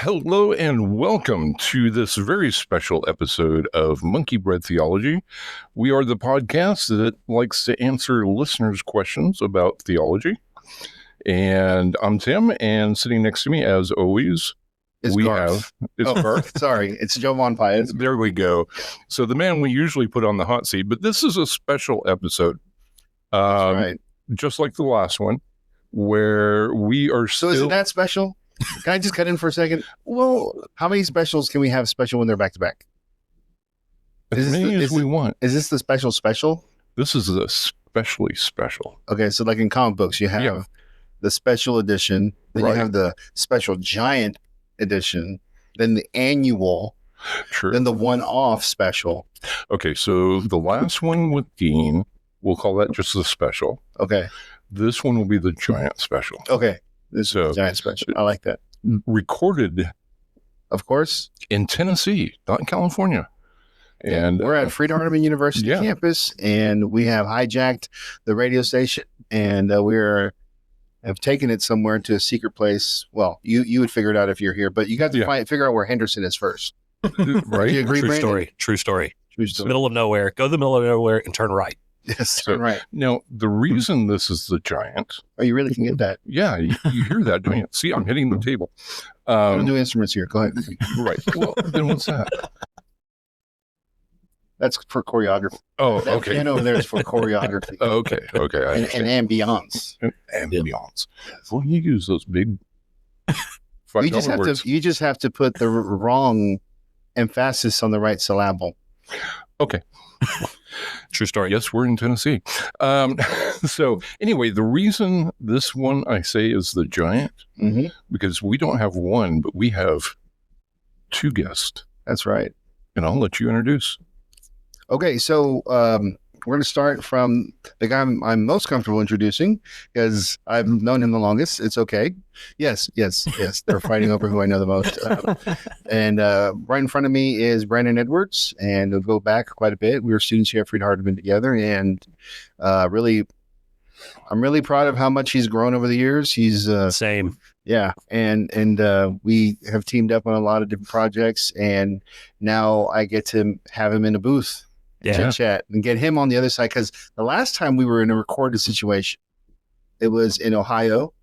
Hello and welcome to this very special episode of Monkey Bread Theology. We are the podcast that likes to answer listeners' questions about theology. And I'm Tim, and sitting next to me, as always, Garth. Sorry, it's Joe Von Pius. There we go. So the man we usually put on the hot seat, but this is a special episode. That's right. Just like the last one, where we are So is it that special? Can I just cut in for a second? Well, how many specials can we have special when they're back to back? As many as we want. Is this the special? This is especially special. Okay, so like in comic books, you have the special edition, then you have the special giant edition, then the annual, then the one-off special. Okay, so the last one with Dean, we'll call that just the special. Okay. This one will be the giant special. Okay. This is a giant special. I like that. Recorded, of course, in Tennessee, not in California. And we're at Freed Hardeman University campus, and we have hijacked the radio station, and have taken it somewhere to a secret place. Well, you would figure it out if you're here, but you got to figure out where Henderson is first. Right? Do you agree, Brandon? True story. Middle of nowhere. Go to the middle of nowhere and turn right. Yes, turn right. Now, the reason this is the giant. Oh, you really can get that? Yeah, you hear that, don't you? See, I'm hitting the table. I don't do instruments here. Go ahead. Right. Well, then what's that? That's for choreography. Oh, that okay. piano over there is for choreography. Okay. And ambiance. Ambiance. Well, you use those big You just have to put the wrong emphasis on the right syllable. Okay. True story. Yes, we're in Tennessee. So anyway, the reason this one I say is the giant, because we don't have one, but we have two guests. That's right. And I'll let you introduce. Okay, so we're going to start from the guy I'm most comfortable introducing because I've known him the longest. It's okay. Yes. They're fighting over who I know the most. And right in front of me is Brandon Edwards, and we'll go back quite a bit. We were students here at Freed Hardeman together, and I'm really proud of how much he's grown over the years. He's same. Yeah, and we have teamed up on a lot of different projects, and now I get to have him in a booth. Chat and get him on the other side, because the last time we were in a recorded situation, it was in Ohio.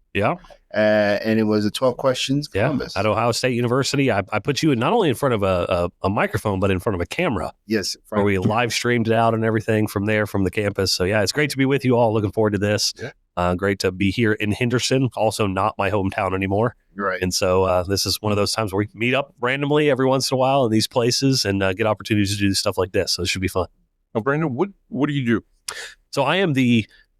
And it was a 12 questions Columbus. At Ohio State University. I put you not only in front of a microphone, but in front of a camera. Yes. Where we live streamed it out and everything from the campus. So it's great to be with you all. Looking forward to this. Great to be here in Henderson, also not my hometown anymore. Right. And so this is one of those times where we meet up randomly every once in a while in these places and get opportunities to do stuff like this. So this should be fun. Now, Brandon, what do you do? So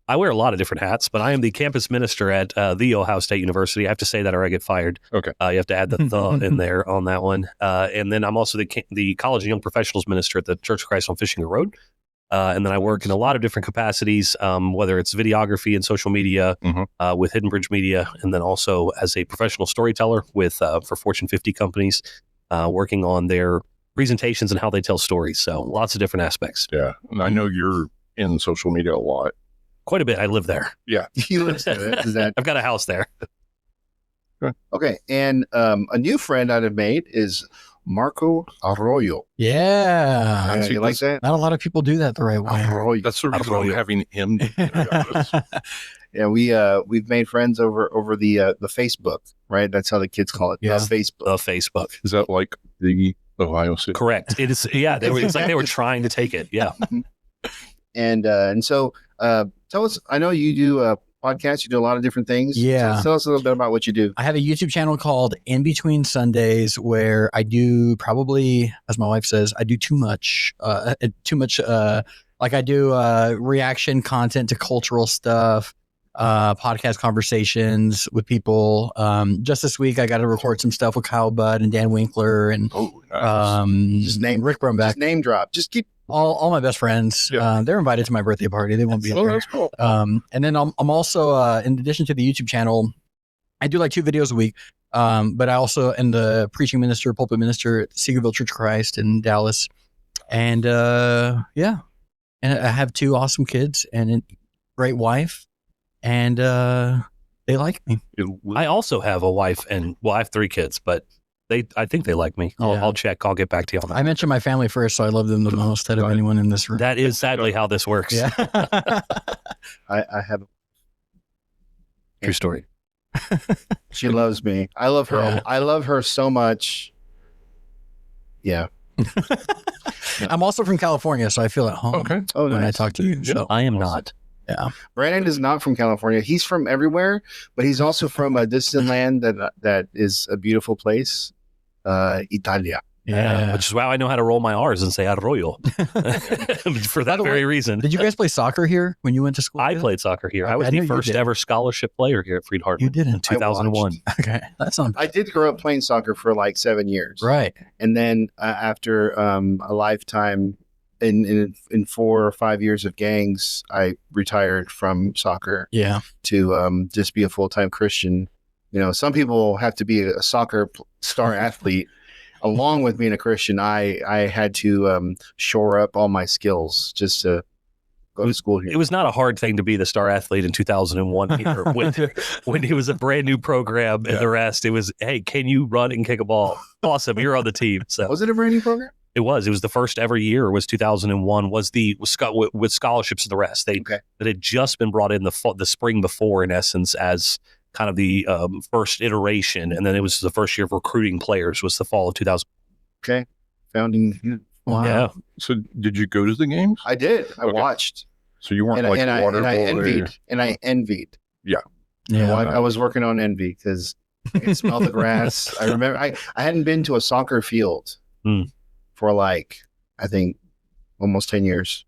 I wear a lot of different hats, but I am the campus minister at the Ohio State University. I have to say that or I get fired. Okay. You have to add the in there on that one. And then I'm also the college and young professionals minister at the Church of Christ on Fishing Road. And then I work in a lot of different capacities, whether it's videography and social media with Hidden Bridge Media, and then also as a professional storyteller for Fortune 50 companies, working on their presentations and how they tell stories. So lots of different aspects. Yeah. And I know you're in social media a lot. Quite a bit. I live there. Yeah. He lives there. I've got a house there. Okay. And a new friend I've made is Marco Arroyo. Yeah. You like that? Not a lot of people do that the right way. Arroyo. That's the reason I'm having him. Yeah, we've made friends over the Facebook, right? That's how the kids call it. Yeah. The Facebook. Is that like the Ohio City? Correct. It is. Yeah. It's like they were trying to take it. Yeah. And so tell us, I know you do a podcast, you do a lot of different things. Yeah. So tell us a little bit about what you do. I have a YouTube channel called In Between Sundays where I do probably, as my wife says, I do too much, like I do reaction content to cultural stuff, podcast conversations with people. Just this week, I got to record some stuff with Kyle Budd and Dan Winkler and Just name Rick Brumback. Just name drop. Just keep all my best friends. Yeah. They're invited to my birthday party. They won't be there. That's cool. And then I'm also in addition to the YouTube channel, I do like 2 videos a week. But I also am the preaching minister, pulpit minister at Seagerville Church of Christ in Dallas. And and I have 2 awesome kids and a great wife. And they like me. I also have a wife, and I have 3 kids, but I think they like me. Yeah. I'll check. I'll get back to you on that. I mentioned my family first, so I love them the most out of anyone in this room. That is sadly how this works. Yeah. I have. True story. She loves me. I love her. Yeah. I love her so much. Yeah. I'm also from California, so I feel at home Okay. Oh, when I nice. talk to you. So I am not. yeah. Brandon is not from California. He's from everywhere, but he's also from a distant land that is a beautiful place, Italia. Yeah. Which is why I know how to roll my R's and say Arroyo. For that very reason. Did you guys play soccer here when you went to school? I played soccer here. I was I knew the you first did. ever scholarship player here at Freed Hartman. You didn't. in 2001. Okay. That's not I did grow up playing soccer for like 7 years. right. And then after a lifetime in 4 or 5 years of gangs, I retired from soccer Yeah. to just be a full-time Christian. You know, some people have to be a soccer star athlete. Along with being a Christian, I had to shore up all my skills just to go to school here. It was not a hard thing to be the star athlete in 2001 here when it was a brand new program and the rest. It was, hey, can you run and kick a ball? Awesome. You're on the team. So Was it a brand new program? It was the first ever year was 2001 was with scholarships and the rest. That had just been brought in the spring before, in essence, as kind of the first iteration. And then it was the first year of recruiting players was the fall of 2000. Okay. Founding. Wow. Yeah. So did you go to the games? I did. I Okay. watched. So you weren't And, like and, I, water and I boy? envied. And I envied. Yeah. Yeah. I was working on envy because I could smell the grass. I remember I hadn't been to a soccer field for like, I think, almost 10 years.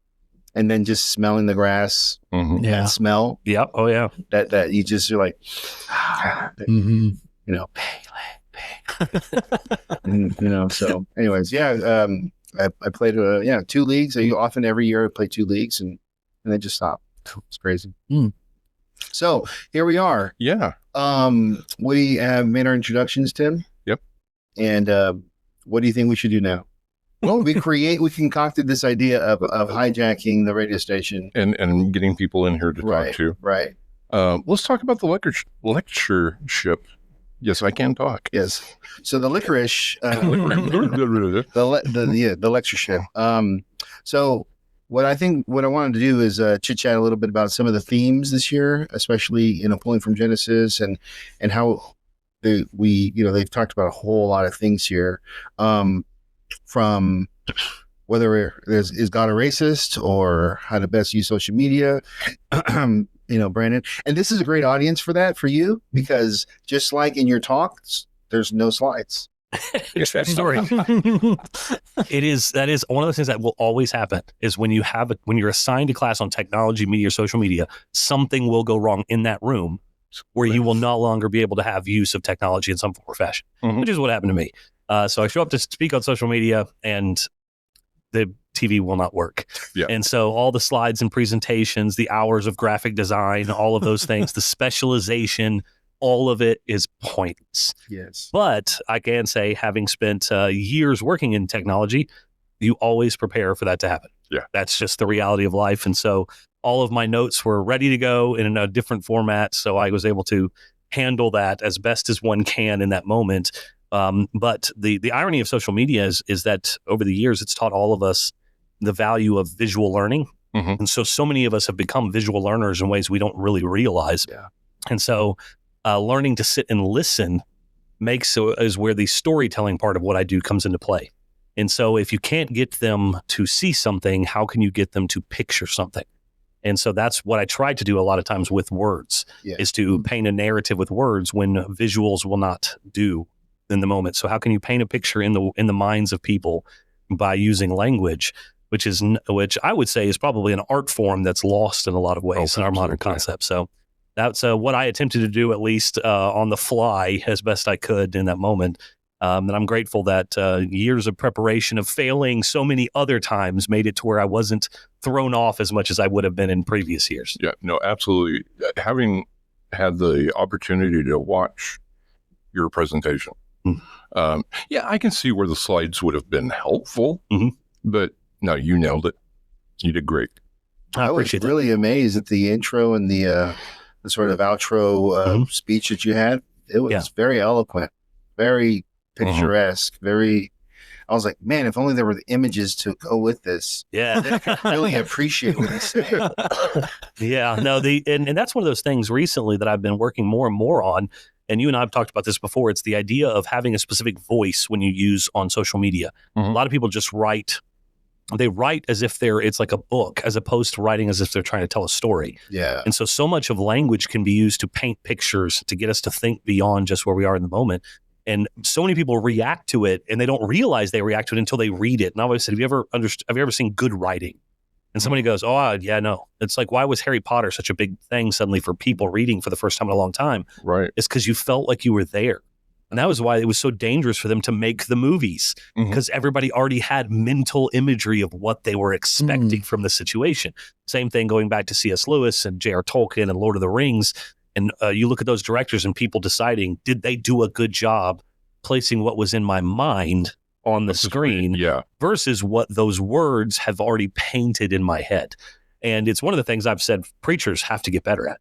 And then just smelling the grass, Mhm. Yeah. that smell Yep. Oh, yeah. that you just, you're like, Mm-hmm. you know, and, you know, so anyways, yeah, I played, 2 leagues. Often every year I play 2 leagues and then just stop. It's crazy. Mm. So here we are. Yeah. We have made our introductions, Tim. Yep. And what do you think we should do now? Well, we concocted this idea of hijacking the radio station. And getting people in here to talk to. Right. Let's talk about the lectureship. Yes, I can talk. Yes. So the licorice, the lectureship. So what I wanted to do is chit chat a little bit about some of the themes this year, especially, pulling from Genesis and how they've talked about a whole lot of things here. From whether is God a racist or how to best use social media, Brandon. And this is a great audience for that, for you, because just like in your talks, there's no slides. True story. That is one of the things that will always happen is when you're assigned a class on technology, media, social media, something will go wrong in that room where you will no longer be able to have use of technology in some form or fashion, which is what happened to me. So I show up to speak on social media and the TV will not work. Yeah. And so all the slides and presentations, the hours of graphic design, all of those things, the specialization, all of it is pointless. Yes. But I can say, having spent years working in technology, you always prepare for that to happen. Yeah. That's just the reality of life. And so all of my notes were ready to go in a different format. So I was able to handle that as best as one can in that moment. But the irony of social media is that over the years, it's taught all of us the value of visual learning. Mm-hmm. And so many of us have become visual learners in ways we don't really realize. Yeah. And so learning to sit and listen is where the storytelling part of what I do comes into play. And so if you can't get them to see something, how can you get them to picture something? And so that's what I try to do a lot of times with words, is to paint a narrative with words when visuals will not do in the moment. So how can you paint a picture in the minds of people by using language, which I would say is probably an art form that's lost in a lot of ways in our modern concept. So that's what I attempted to do, at least on the fly, as best I could in that moment. And I'm grateful that years of preparation, of failing so many other times, made it to where I wasn't thrown off as much as I would have been in previous years. Yeah, no, absolutely. Having had the opportunity to watch your presentation, I can see where the slides would have been helpful, but no, you nailed it. You did great. I was really amazed at the intro and the sort of outro speech that you had. It was very eloquent, very picturesque, very. I was like, man, if only there were the images to go with this. Yeah. Then I could really appreciate what he's saying. Yeah, no, and that's one of those things recently that I've been working more and more on. And you and I have talked about this before. It's the idea of having a specific voice when you use on social media. Mhm. A lot of people just write. They write as if it's like a book, as opposed to writing as if they're trying to tell a story. Yeah. And so much of language can be used to paint pictures, to get us to think beyond just where we are in the moment. And so many people react to it, and they don't realize they react to it until they read it. And I always said, have you ever seen good writing? And somebody goes, oh, yeah, no. It's like, why was Harry Potter such a big thing suddenly for people reading for the first time in a long time? Right. It's because you felt like you were there. And that was why it was so dangerous for them to make the movies, because everybody already had mental imagery of what they were expecting from the situation. Same thing going back to C.S. Lewis and J.R. Tolkien and Lord of the Rings. And you look at those directors and people deciding, did they do a good job placing what was in my mind on the screen Yeah. versus what those words have already painted in my head? And it's one of the things I've said preachers have to get better at.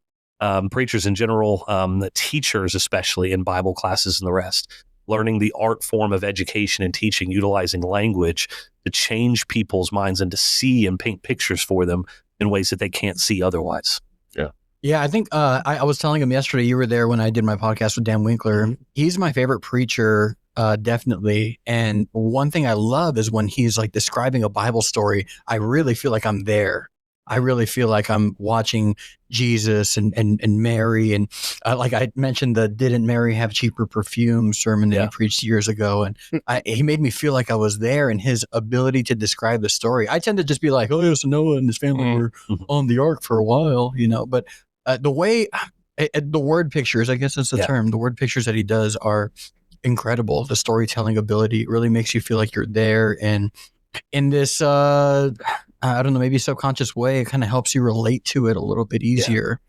Preachers in general, teachers, especially in Bible classes and the rest, learning the art form of education and teaching, utilizing language to change people's minds and to see and paint pictures for them in ways that they can't see otherwise. Yeah, I think I was telling him yesterday, you were there when I did my podcast with Dan Winkler. He's my favorite preacher, definitely. And one thing I love is when he's like describing a Bible story, I really feel like I'm there. I really feel like I'm watching Jesus and Mary. And like I mentioned, the Didn't Mary Have Cheaper Perfume sermon that he preached years ago. And he made me feel like I was there, and his ability to describe the story. I tend to just be like, oh, yes, Noah and his family were on the ark for a while, but the way the word pictures, I guess that's the term, the word pictures that he does are incredible. The storytelling ability really makes you feel like you're there. And in this, I don't know, maybe subconscious way, it kind of helps you relate to it a little bit easier.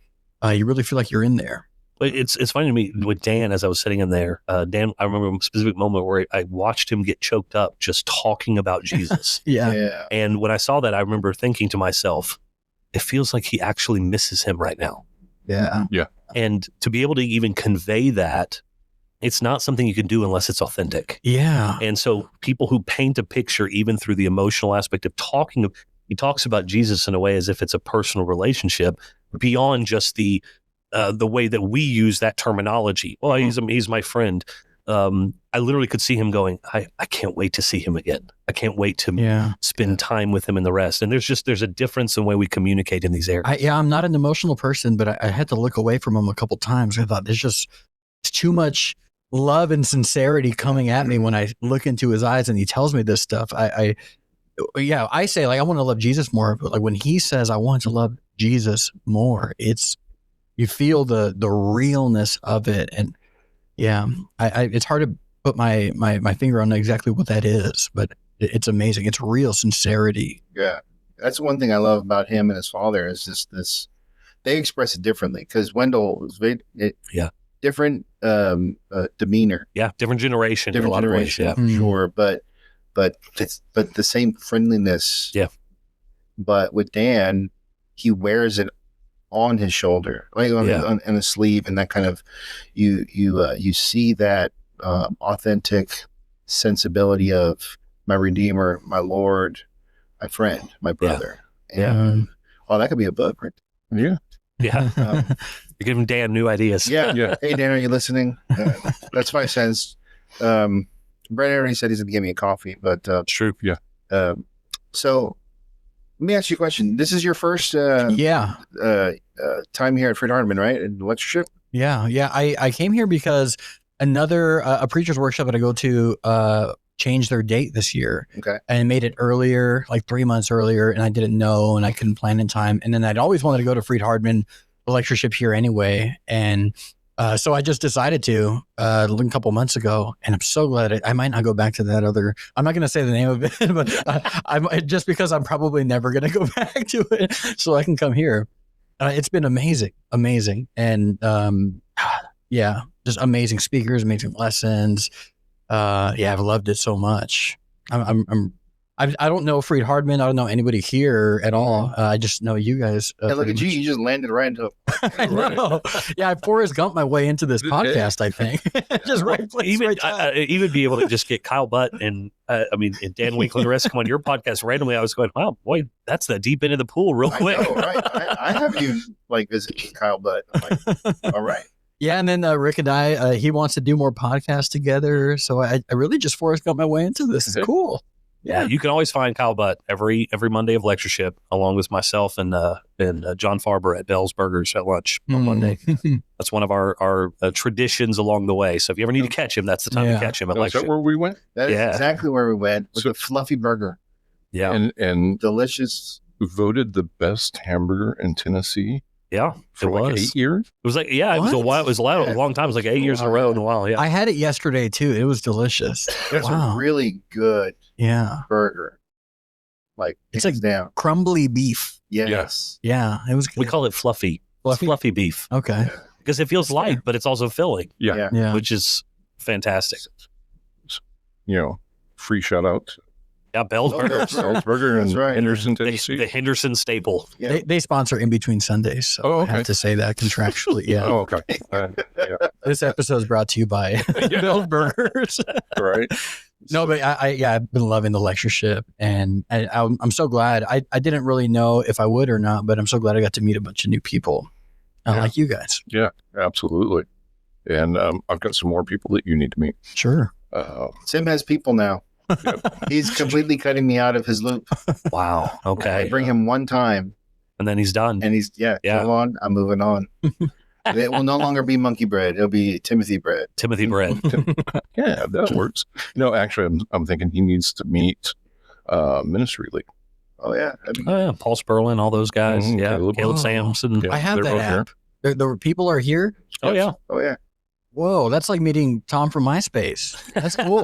You really feel like you're in there. It's funny to me with Dan, as I was sitting in there, Dan, I remember a specific moment where I watched him get choked up just talking about Jesus. Yeah. And when I saw that, I remember thinking to myself, it feels like he actually misses him right now. Yeah. And to be able to even convey that, it's not something you can do unless it's authentic. Yeah. And so people who paint a picture, even through the emotional aspect of talking, he talks about Jesus in a way as if it's a personal relationship beyond just the way that we use that terminology. Well, he's my friend. I literally could see him going, I can't wait to see him again. I can't wait to spend time with him and the rest. And there's a difference in the way we communicate in these areas. I'm not an emotional person, but I had to look away from him a couple times. I thought it's too much love and sincerity coming at me when I look into his eyes and he tells me this stuff. I say, like, I want to love Jesus more, but like when he says I want to love Jesus more, you feel the realness of it. And it's hard to put my finger on exactly what that is, but it's amazing. It's real sincerity. Yeah. That's one thing I love about him and his father is just this, they express it differently, because Wendell was different demeanor. Yeah, different generation. Different in a lot generation, of ways, for sure. But the same friendliness. Yeah. But with Dan, he wears it on his shoulder, like on the sleeve, and that kind of you see that authentic sensibility of my Redeemer, my Lord, my friend, my brother. And, that could be a book, right? Yeah. Yeah. You're giving Dan new ideas. Yeah. Hey, Dan, are you listening? That's 5 cents. Brandon already said he's going to give me a coffee, but It's true. Yeah. So let me ask you a question. This is your first time here at Fred Hardman, right? In lectureship? Yeah. I came here because a preacher's workshop that I go to changed their date this year. Okay. And made it earlier, like 3 months earlier, and I didn't know, and I couldn't plan in time. And then I'd always wanted to go to Fred Hardman, the lectureship here anyway. And so I just decided to a couple months ago, and I'm so glad I might not go back to that other. I'm not going to say the name of it, but I'm just because I'm probably never going to go back to it, so I can come here. It's been amazing, and just amazing speakers, amazing lessons. I've loved it so much. I'm I don't know Freed Hardman. I don't know anybody here at all. I just know you guys. Hey, look pretty at you. much. You just landed right into I know. Yeah, I Forrest Gump my way into this podcast, I think. Just right place, Even right time. even be able to just get Kyle Butt and and Dan Winkler and the rest come on your podcast randomly. I was going, wow, boy, that's the deep end of the pool real quick. I know, right? I have you like visiting Kyle Butt. I'm like, all right. Yeah, and then Rick and I, he wants to do more podcasts together. So I really just Forrest Gump my way into this. It's cool. Yeah, you can always find Kyle Butt every Monday of Lectureship, along with myself and John Farber at Bell's Burgers at lunch on Monday. That's one of our traditions along the way. So if you ever need to catch him, that's the time to catch him at Is that Lectureship. where we went? That is exactly where we went with So- the fluffy burger. Yeah, And Delicious. voted the best hamburger in Tennessee yeah, for it like was. 8 years. It was like, yeah, it was a What? while. It was a long time. It was like 8 years in a row in a while. Yeah, I had it yesterday too. It was delicious. It's Wow. a really good Yeah. burger. Like, It's hands down. Crumbly beef. Yes. Yeah, it was good. we call it fluffy. It's fluffy beef Okay. because it feels light, but it's also filling, Yeah. Yeah. which is fantastic. Free shout out to Yeah, Bell's Oh, Burgers, that's right. Salzburger and That's right. Henderson, the Tennessee. Henderson staple. Yeah. They sponsor In Between Sundays. So Oh, I okay. have to say that contractually. Yeah. Oh, okay. Yeah, This episode is brought to you by Bell's Burgers. right. No, but I've been loving the lectureship, and I'm so glad. I didn't really know if I would or not, but I'm so glad I got to meet a bunch of new people, Yeah. like you guys. Yeah, absolutely. And I've got some more people that you need to meet. Sure. Tim has people now. He's completely cutting me out of his loop. Wow. I Okay. bring him one time And then he's done. and he's, Yeah. go on. I'm moving on. It will no longer be monkey bread. It'll be Timothy bread. Timothy Bread. Yeah, that works. No, actually, I'm thinking he needs to meet Ministry League. Oh, yeah. Oh, yeah. Paul Sperlin, all those guys. Mhm, Yeah. Caleb. Caleb Oh. Sampson. Yeah, I have they're that both here. app. The people are here. Oh, yeah. Oh, yeah. Whoa, that's like meeting Tom from MySpace. That's cool.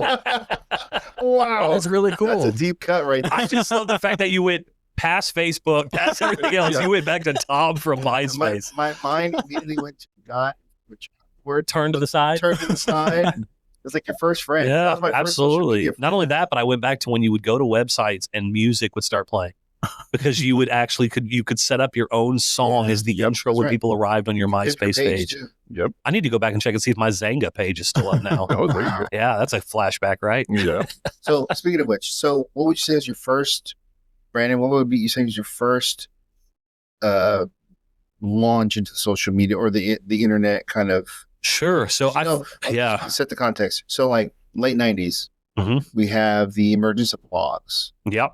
Wow. That's really That's cool. a deep cut right there. I just love the fact that you went past Facebook, past everything else. Yeah. You went back to Tom from My, MySpace. my mind immediately went to God, which word Turn to the side. turned to the side. It's like your first friend. That Yeah, was my first social absolutely. media Not only that, but I went back to when you would go to websites and music would start playing because you would actually you could set up your own song Yeah. as the Yep, intro that's when right. people arrived on your friend. MySpace page. too. Yep. I need to go back and check and see if my Zanga page is still up now. Oh, there you go. Yeah, that's a flashback, right? Yeah. So speaking of which, so what would you say is your first, Brandon? What would be you say is your first launch into social media or the internet kind of? Sure. So I, No, yeah. set the context. So like late 90s, Mhm. we have the emergence of blogs, Yep.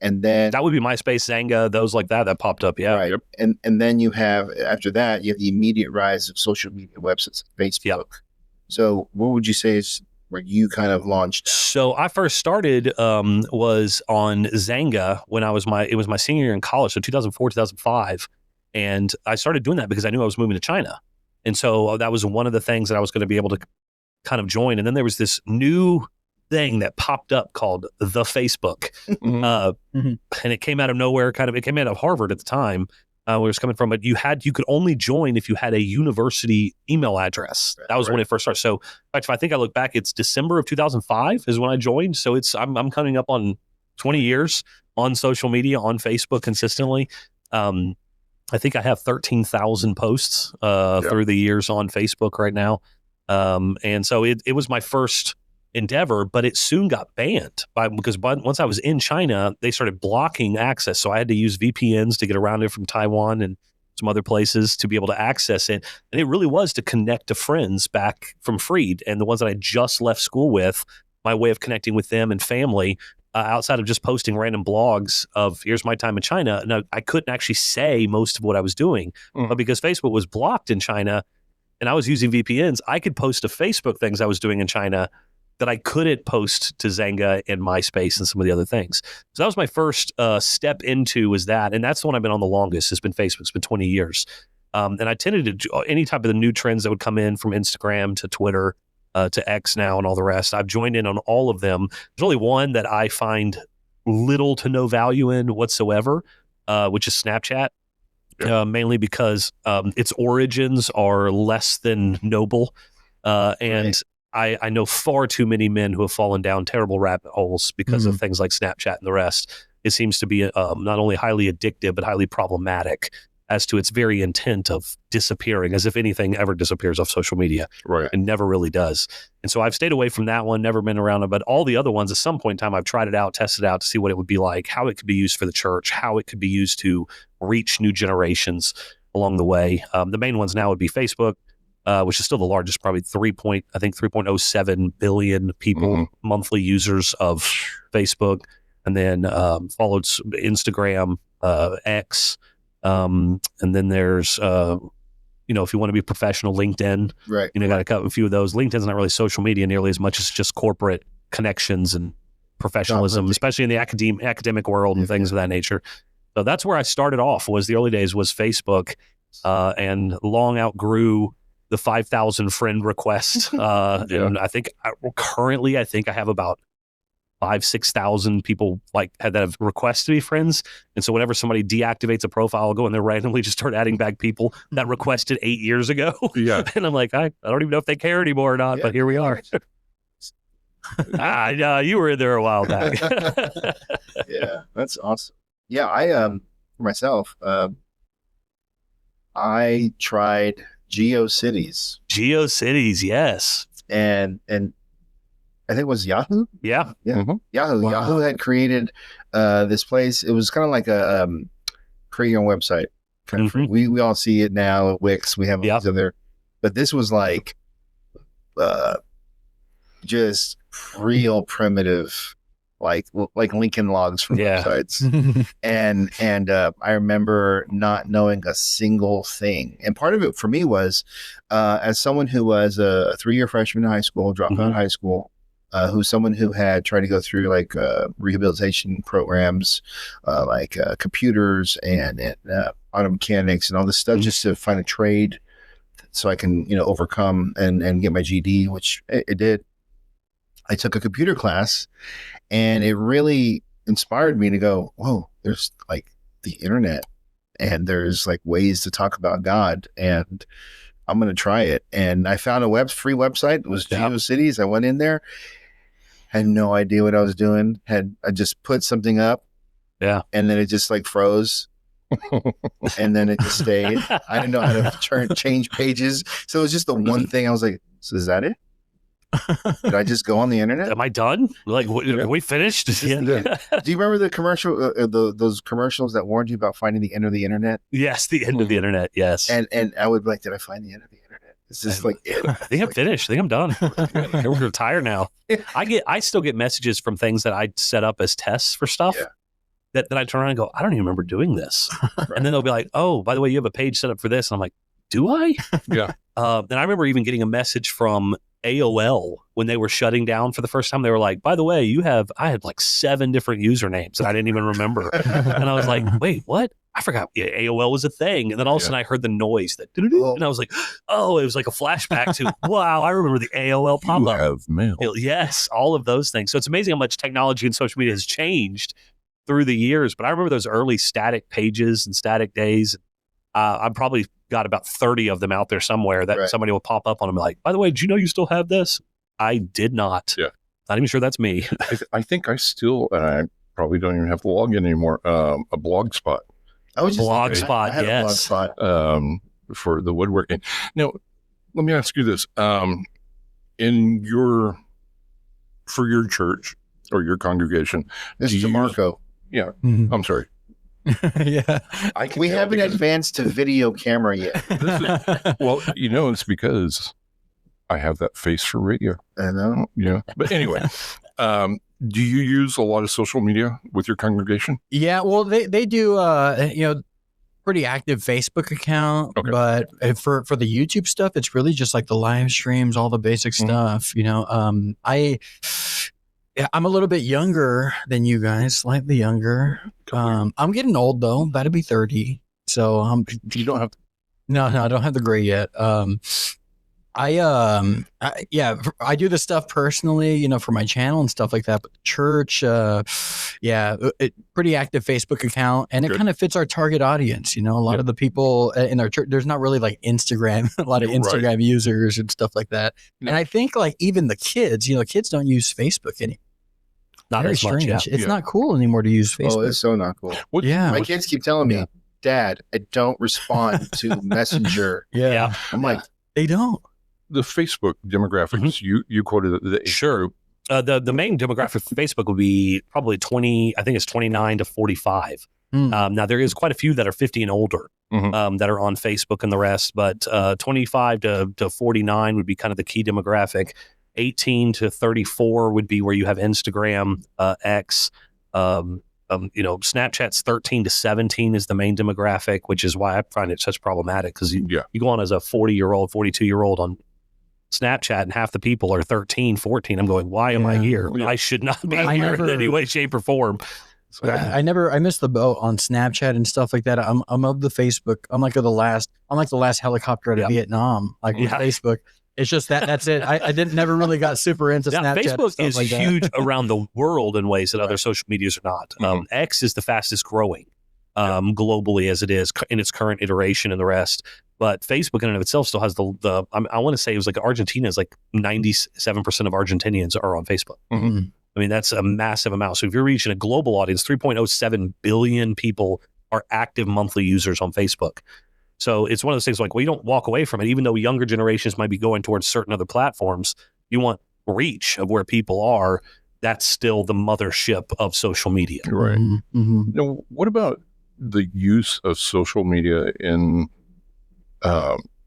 and then That would be MySpace, Zanga, those like that popped up. Yeah. right, Yep. and then you have after that you have the immediate rise of social media websites, like Facebook. Yep. So what would you say is where you kind of launched? So I first started was on Zanga when it was my senior year in college, so 2004, 2005. And I started doing that because I knew I was moving to China. And so that was one of the things that I was going to be able to kind of join. And then there was this new thing that popped up called the Facebook. Mhm. And it came out of nowhere, it came out of Harvard at the time, where it was coming from, but you could only join if you had a university email address. That was when it first started. So in fact, if I think I look back, it's December of 2005 is when I joined. So I'm coming up on 20 years on social media, on Facebook consistently. I think I have 13,000 posts through the years on Facebook right now. And so it was my first endeavor, but it soon got banned because once I was in China, they started blocking access. So I had to use VPNs to get around it from Taiwan and some other places to be able to access it. And it really was to connect to friends back from Freed and the ones that I just left school with, my way of connecting with them and family. Outside of just posting random blogs of here's my time in China. Now, I couldn't actually say most of what I was doing, Mhm. but because Facebook was blocked in China and I was using VPNs, I could post to Facebook things I was doing in China that I couldn't post to Zanga and MySpace and some of the other things. So that was my first step into was that. And that's the one I've been on the longest. It's been Facebook. It's been 20 years. And I tended to do any type of the new trends that would come in from Instagram to Twitter to X now and all the rest. I've joined in on all of them. There's only one that I find little to no value in whatsoever, which is Snapchat, mainly because its origins are less than noble. And I know far too many men who have fallen down terrible rabbit holes because of things like Snapchat and the rest. It seems to be not only highly addictive, but highly problematic as to its very intent of disappearing, as if anything ever disappears off social media. Right. It never really does. And so I've stayed away from that one, never been around it, but all the other ones, at some point in time, I've tried it out, tested it out to see what it would be like, how it could be used for the church, how it could be used to reach new generations along the way. The main ones now would be Facebook, which is still the largest, probably 3.07 billion people, monthly users of Facebook. And then followed Instagram, X, and then there's, if you want to be professional, LinkedIn. Right. Got to cut a few of those. LinkedIn's not really social media nearly as much as just corporate connections and professionalism, especially in the academic world and things of that nature. So that's where I started off. Was the early days was Facebook, and long outgrew the 5,000 friend request. And I think currently I have about 5,000-6,000 people that have requests to be friends. And so whenever somebody deactivates a profile, I'll go in there randomly just start adding back people that requested 8 years ago. Yeah. And I'm like, I don't even know if they care anymore or not, but here we are. You were in there a while back. Yeah, that's awesome. Yeah, I for myself, I tried GeoCities. GeoCities, yes. And I think it was Yahoo. Yeah. Yahoo. Wow. Yahoo had created this place. It was kind of like a create your own website. We all see it now at Wix. We have all these other, but this was like just real primitive, like Lincoln Logs for websites. and I remember not knowing a single thing. And part of it for me was as someone who was a 3-year freshman in high school, dropped out of high school. Who's someone who had tried to go through like rehabilitation programs, like computers and auto mechanics and all this stuff just to find a trade so I can, overcome and get my GED, which it did. I took a computer class and it really inspired me to go, whoa, there's like the internet and there's like ways to talk about God and I'm going to try it. And I found a free website. It was GeoCities. I went in there. Had no idea what I was doing. I just put something up. Yeah. And then it just like froze. And then it just stayed. I didn't know how to change pages. So it was just the one thing I was like, so is that it? Did I just go on the internet? Am I done? Like, are we finished? Do you remember the commercial, those commercials that warned you about finding the end of the internet? Yes, the end of the internet. Yes. And I would be like, did I find the end of the internet? It's just like it. I think I'm finished. I think I'm done. I'm retired now. I still get messages from things that I set up as tests for stuff that I turn around and go, I don't even remember doing this. Right. And then they'll be like, oh, by the way, you have a page set up for this. And I'm like, do I? Yeah. Then I remember even getting a message from AOL when they were shutting down for the first time. They were like, by the way, I had like 7 different usernames that I didn't even remember. And I was like, wait, what? I forgot AOL was a thing. And then all of a sudden I heard the noise that, and I was like, oh, it was like a flashback to, wow, I remember the AOL pop-up. You have mail. Yes, all of those things. So it's amazing how much technology and social media has changed through the years. But I remember those early static pages and static days. I probably got about 30 of them out there somewhere that somebody will pop up on them like, by the way, did you know you still have this? I did not. Yeah. Not even sure that's me. I think I still, and I probably don't even have to log in anymore, a Blogspot. Blogspot, yes. For the woodworking. Now, let me ask you this. For your church or your congregation. This is Marco. Yeah. I'm sorry. Yeah. We haven't advanced to video camera yet. Well, it's because I have that face for radio. I know. Yeah. But anyway, do you use a lot of social media with your congregation? Yeah, well, they do, pretty active Facebook account, but for the YouTube stuff, it's really just like the live streams, all the basic stuff. I'm a little bit younger than you guys, slightly younger. I'm getting old though, about to be 30. So you don't have. No, I don't have the gray yet. I do this stuff personally, you know, for my channel and stuff like that. But church, pretty active Facebook account, and it kind of fits our target audience. You know, a lot of the people in our church, there's not really like Instagram, a lot of Instagram users and stuff like that. And I think like even the kids, you know, kids don't use Facebook anymore. Not Very as much. strange. Yeah. It's not cool anymore to use Facebook. Oh, it's so not cool. My kids keep telling me, Dad, I don't respond to Messenger. Yeah. I'm like, they don't. The Facebook demographics, you quoted the age group. The main demographic for Facebook would be probably 29 to 45. Now, there is quite a few that are 50 and older that are on Facebook and the rest, but 25 to 49 would be kind of the key demographic. 18 to 34 would be where you have Instagram, X, Snapchat's 13 to 17 is the main demographic, which is why I find it such problematic, because you go on as a 40-year-old, 42-year-old on Snapchat and half the people are 13, 14. I'm going, why am I here? I should not be here in any way, shape, or form. I missed the boat on Snapchat and stuff like that. I'm of the Facebook. I'm like the last helicopter out of Vietnam, like with Facebook. It's just that's it. I never really got super into Snapchat. Facebook is like huge around the world in ways that other social medias are not. X is the fastest growing globally as it is in its current iteration and the rest. But Facebook in and of itself still has I want to say it was like Argentina is like 97% of Argentinians are on Facebook. I mean, that's a massive amount. So if you're reaching a global audience, 3.07 billion people are active monthly users on Facebook. So it's one of those things like, well, you don't walk away from it, even though younger generations might be going towards certain other platforms. You want reach of where people are. That's still the mothership of social media. Right. Now, what about the use of social media in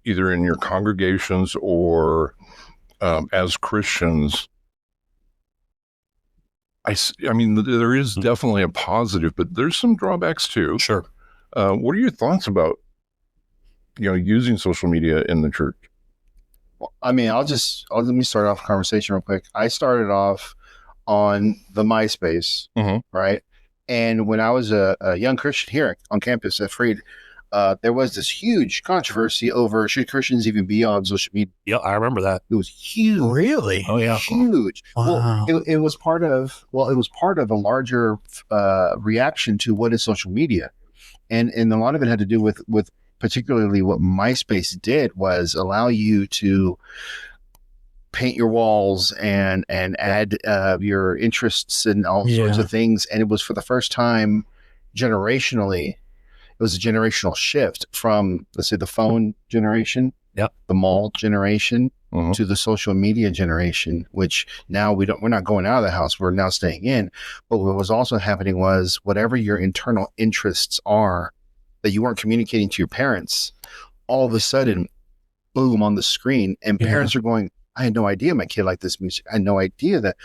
either in your congregations or as Christians? I mean, there is definitely a positive, but there's some drawbacks too. Sure. What are your thoughts about, using social media in the church? Well, I mean, let me start off the conversation real quick. I started off on the MySpace, right? And when I was a young Christian here on campus at Freed, there was this huge controversy over should Christians even be on social media. Yeah, I remember that. It was huge. Really? Oh yeah, huge. Wow. Well, it was part of a larger reaction to what is social media, and a lot of it had to do with particularly what MySpace did was allow you to paint your walls and add your interests and all sorts of things. And it was for the first time generationally, it was a generational shift from, let's say, the phone generation, the mall generation, to the social media generation, which now we're not going out of the house. We're now staying in. But what was also happening was whatever your internal interests are that you weren't communicating to your parents, all of a sudden, boom, on the screen. And parents are going, I had no idea my kid liked this music. I had no idea that.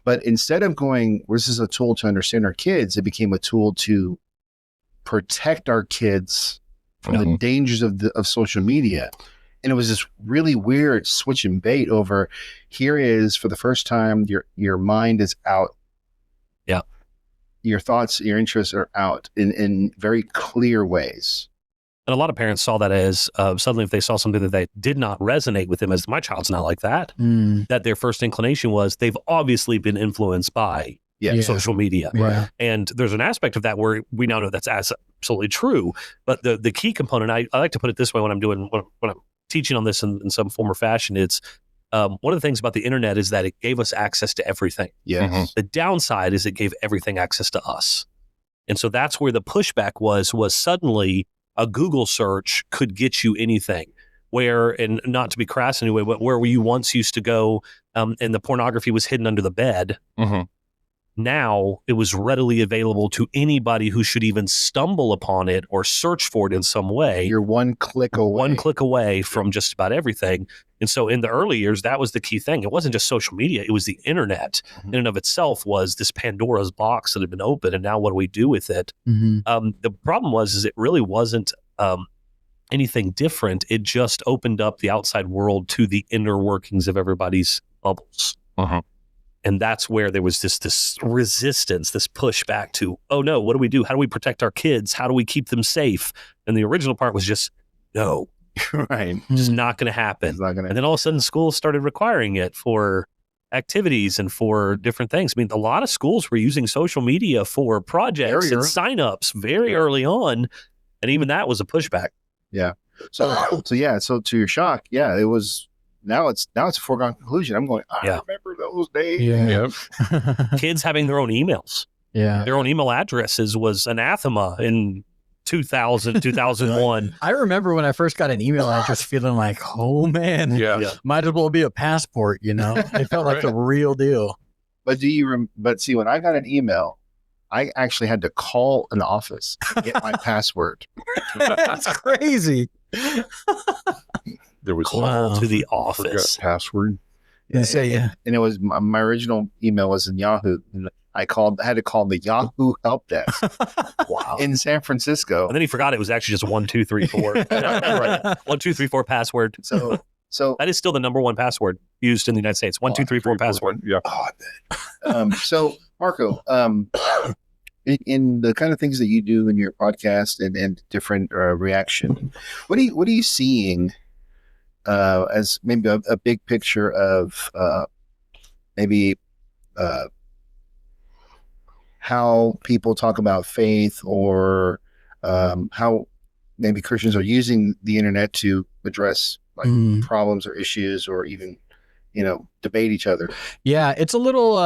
But instead of going, this is a tool to understand our kids, it became a tool to protect our kids from the dangers of social media. And it was this really weird switch and bait over, here is, for the first time, your mind is out. Yeah. Your thoughts, your interests are out in very clear ways. And a lot of parents saw that as suddenly if they saw something that they did not resonate with them as my child's not like that, that their first inclination was they've obviously been influenced by social media. Right. And there's an aspect of that where we now know that's absolutely true. But the key component, I like to put it this way when I'm teaching on this in some form or fashion, it's one of the things about the internet is that it gave us access to everything. Yes. The downside is it gave everything access to us. And so that's where the pushback was suddenly a Google search could get you anything. Where, and not to be crass anyway, but where you once used to go and the pornography was hidden under the bed, now it was readily available to anybody who should even stumble upon it or search for it in some way. You're one click away From just about everything. And so in the early years, that was the key thing. It wasn't just social media. It was the internet in and of itself was this Pandora's box that had been opened. And now what do we do with it? The problem is it really wasn't anything different. It just opened up the outside world to the inner workings of everybody's bubbles. And that's where there was this resistance, this pushback to, oh no, what do we do? How do we protect our kids? How do we keep them safe? And the original part was just, no, Right. Just not going to happen. It's not going And to. then all of a sudden, schools started requiring it for activities and for different things. I mean, a lot of schools were using social media for projects Very and early. signups very early on, and even that was a pushback. So to your shock, it was. Now it's a foregone conclusion. I'm going. I Yeah. remember those days. Yep. Kids having their own emails, Yeah. their own email addresses was anathema in 2000, 2001. I remember when I first got an email address feeling like, oh man, Yeah. might as well be a passport, you know? It felt like the real deal. But but see, when I got an email, I actually had to call an office to get my password. That's crazy. There was Call Wow. to the forgot office. password. Yeah. And it was my original email was in Yahoo. And I had to call the Yahoo help desk Wow. in San Francisco. And then he forgot it was actually just 1, 2, 3, 4. Right. 1, 2, 3, 4 password. So That is still the number one password used in the United States. 1, 2, 3, 4 password. Yeah. so Marco, in the kind of things that you do in your podcast and different reaction, what are you seeing as maybe a big picture of how people talk about faith, or how maybe Christians are using the internet to address problems or issues, or even debate each other? Yeah, it's a little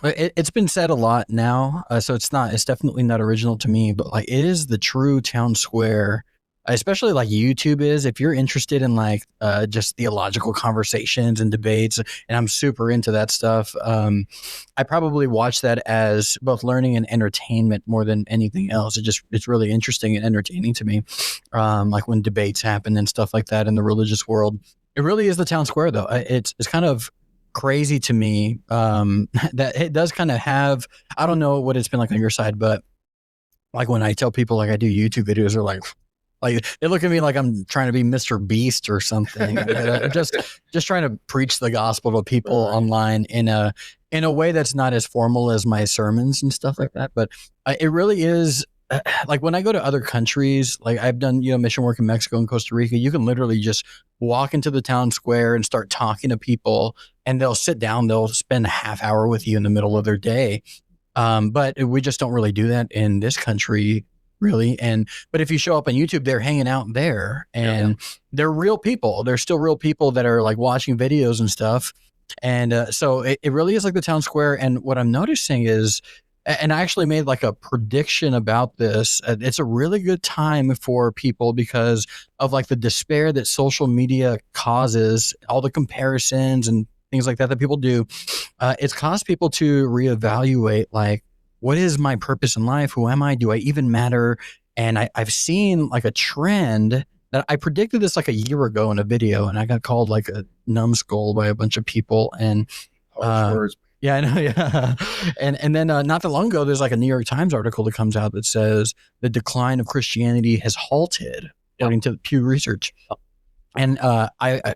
it's been said a lot now, so it's definitely not original to me, but like it is the true town square, especially like YouTube is. If you're interested in like just theological conversations and debates, and I'm super into that stuff, I probably watch that as both learning and entertainment more than anything else. It's really interesting and entertaining to me, like when debates happen and stuff like that in the religious world. It really is the town square, though. It's kind of crazy to me that it does kind of have. I don't know what it's been like on your side, but like when I tell people like I do YouTube videos, they're like they look at me like I'm trying to be Mr. Beast or something. just trying to preach the gospel to people online in a way that's not as formal as my sermons and stuff like that. But it really is. Like when I go to other countries, like I've done, mission work in Mexico and Costa Rica, you can literally just walk into the town square and start talking to people, and they'll sit down, they'll spend a half hour with you in the middle of their day. But we just don't really do that in this country, really. But if you show up on YouTube, they're hanging out there, and they're real people. They're still real people that are like watching videos and stuff. And so it really is like the town square. And what I'm noticing is, and I actually made like a prediction about this. It's a really good time for people because of like the despair that social media causes, all the comparisons and things like that people do. It's caused people to reevaluate, like, what is my purpose in life? Who am I? Do I even matter? And I've seen like a trend that I predicted this like a year ago in a video, and I got called like a numbskull by a bunch of people. And Words. yeah, I know. Yeah. And then not that long ago, there's like a New York Times article that comes out that says the decline of Christianity has halted, according to Pew Research. And I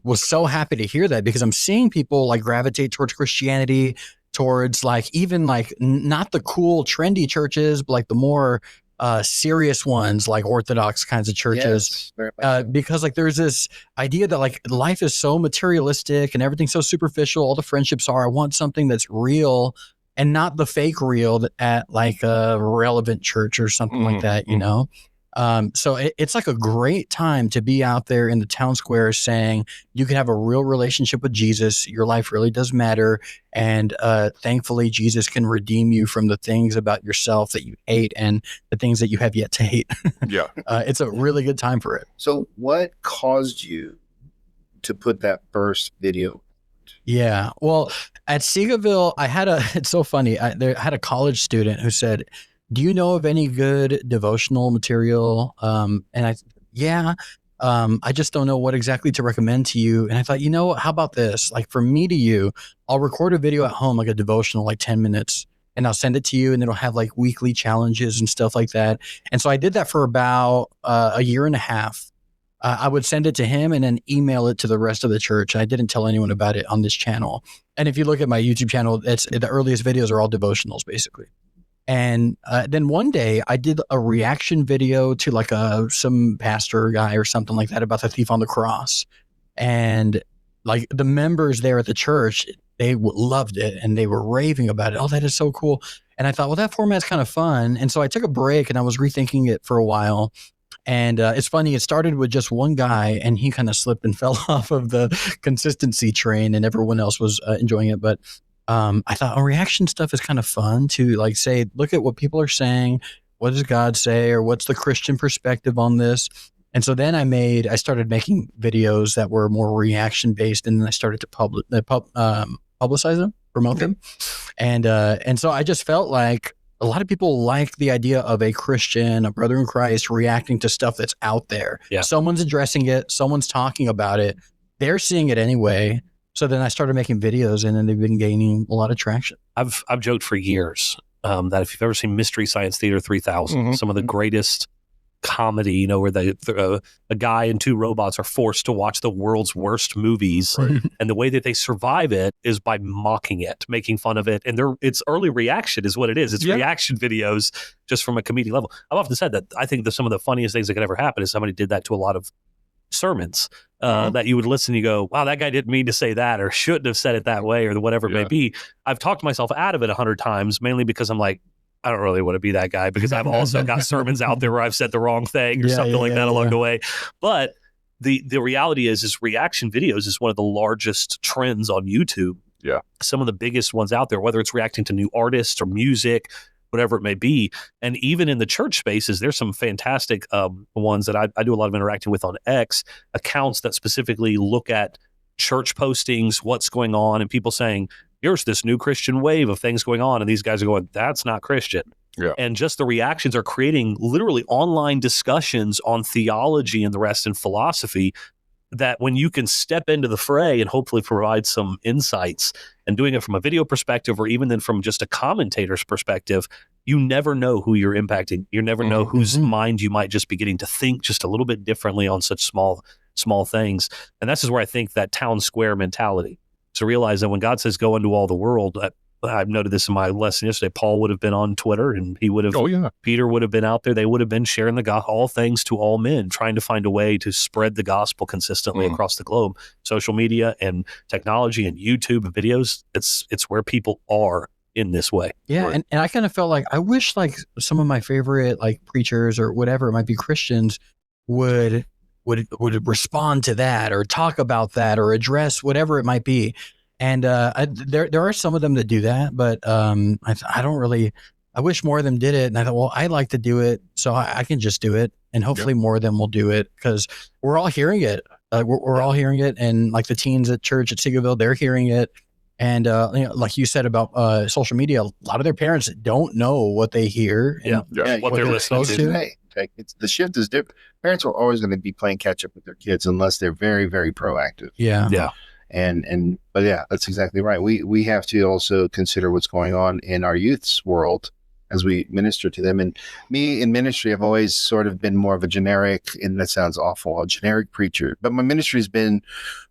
was so happy to hear that, because I'm seeing people like gravitate towards Christianity, towards like even like not the cool trendy churches, but like the more serious ones, like Orthodox kinds of churches. Yes, because like there's this idea that like life is so materialistic and everything's so superficial. All the friendships are, I want something that's real and not the fake real at like a relevant church or something like that, you know? So it's like a great time to be out there in the town square saying you can have a real relationship with Jesus. Your life really does matter. And thankfully, Jesus can redeem you from the things about yourself that you hate and the things that you have yet to hate. Yeah. It's a really good time for it. So what caused you to put that first video? Yeah. Well, at Seagaville, it's so funny. I had a college student who said, do you know of any good devotional material? And I just don't know what exactly to recommend to you. And I thought, how about this? Like for me to you, I'll record a video at home, like a devotional, like 10 minutes, and I'll send it to you, and it'll have like weekly challenges and stuff like that. And so I did that for about a year and a half. I would send it to him and then email it to the rest of the church. I didn't tell anyone about it on this channel. And if you look at my YouTube channel, the earliest videos are all devotionals, basically. And then one day I did a reaction video to like some pastor guy or something like that about the thief on the cross. And like the members there at the church, they loved it and they were raving about it. Oh, that is so cool. And I thought, well, that format's kind of fun. And so I took a break and I was rethinking it for a while. And it's funny, it started with just one guy and he kind of slipped and fell off of the consistency train and everyone else was enjoying it. But I thought, reaction stuff is kind of fun to like say, look at what people are saying. What does God say? Or what's the Christian perspective on this? And so then I started making videos that were more reaction based, and then I started to publicize them, promote them. And so I just felt like a lot of people like the idea of a Christian, a brother in Christ, reacting to stuff that's out there. Yeah. Someone's addressing it. Someone's talking about it. They're seeing it anyway. So then I started making videos, and then they've been gaining a lot of traction. I've joked for years that if you've ever seen Mystery Science Theater 3000, some of the greatest comedy, where a guy and two robots are forced to watch the world's worst movies, Right. and the way that they survive it is by mocking it, making fun of it, and it's early reaction is what it is. It's reaction videos just from a comedic level. I've often said that I think that some of the funniest things that could ever happen is somebody did that to a lot of sermons that you would listen and you go, wow, that guy didn't mean to say that or shouldn't have said it that way or whatever it may be. I've talked myself out of it 100 times, mainly because I'm like, I don't really want to be that guy, because I've also got sermons out there where I've said the wrong thing or something like that along the way. But the reality is reaction videos is one of the largest trends on YouTube. Yeah. Some of the biggest ones out there, whether it's reacting to new artists or music, whatever it may be. And even in the church spaces, there's some fantastic ones that I do a lot of interacting with on X, accounts that specifically look at church postings, what's going on, and people saying, here's this new Christian wave of things going on. And these guys are going, that's not Christian. Yeah. And just the reactions are creating literally online discussions on theology and the rest in philosophy, that when you can step into the fray and hopefully provide some insights, and doing it from a video perspective or even then from just a commentator's perspective, you never know who you're impacting. You never know whose mind you might just be getting to think just a little bit differently on such small things. And this is where I think that town square mentality, to realize that when God says go into all the world, I've noted this in my lesson yesterday, Paul would have been on Twitter and he would have, Peter would have been out there. They would have been sharing the gospel, all things to all men, trying to find a way to spread the gospel consistently across the globe. Social media and technology and YouTube and videos, it's where people are in this way. Yeah. Right. And I kind of felt like I wish like some of my favorite like preachers or whatever it might be, Christians would respond to that or talk about that or address whatever it might be. And there are some of them that do that, but I don't really. I wish more of them did it. And I thought, well, I'd like to do it, so I can just do it, and hopefully more of them will do it, because we're all hearing it. We're all hearing it, and like the teens at church at Seagoville, they're hearing it. And like you said about social media, a lot of their parents don't know what they hear. What they're listening to. The shift is different. Parents are always going to be playing catch up with their kids unless they're very, very proactive. Yeah. But yeah, that's exactly right. We have to also consider what's going on in our youth's world as we minister to them. And me in ministry, I've always sort of been more of a generic, and that sounds awful, a generic preacher. But my ministry has been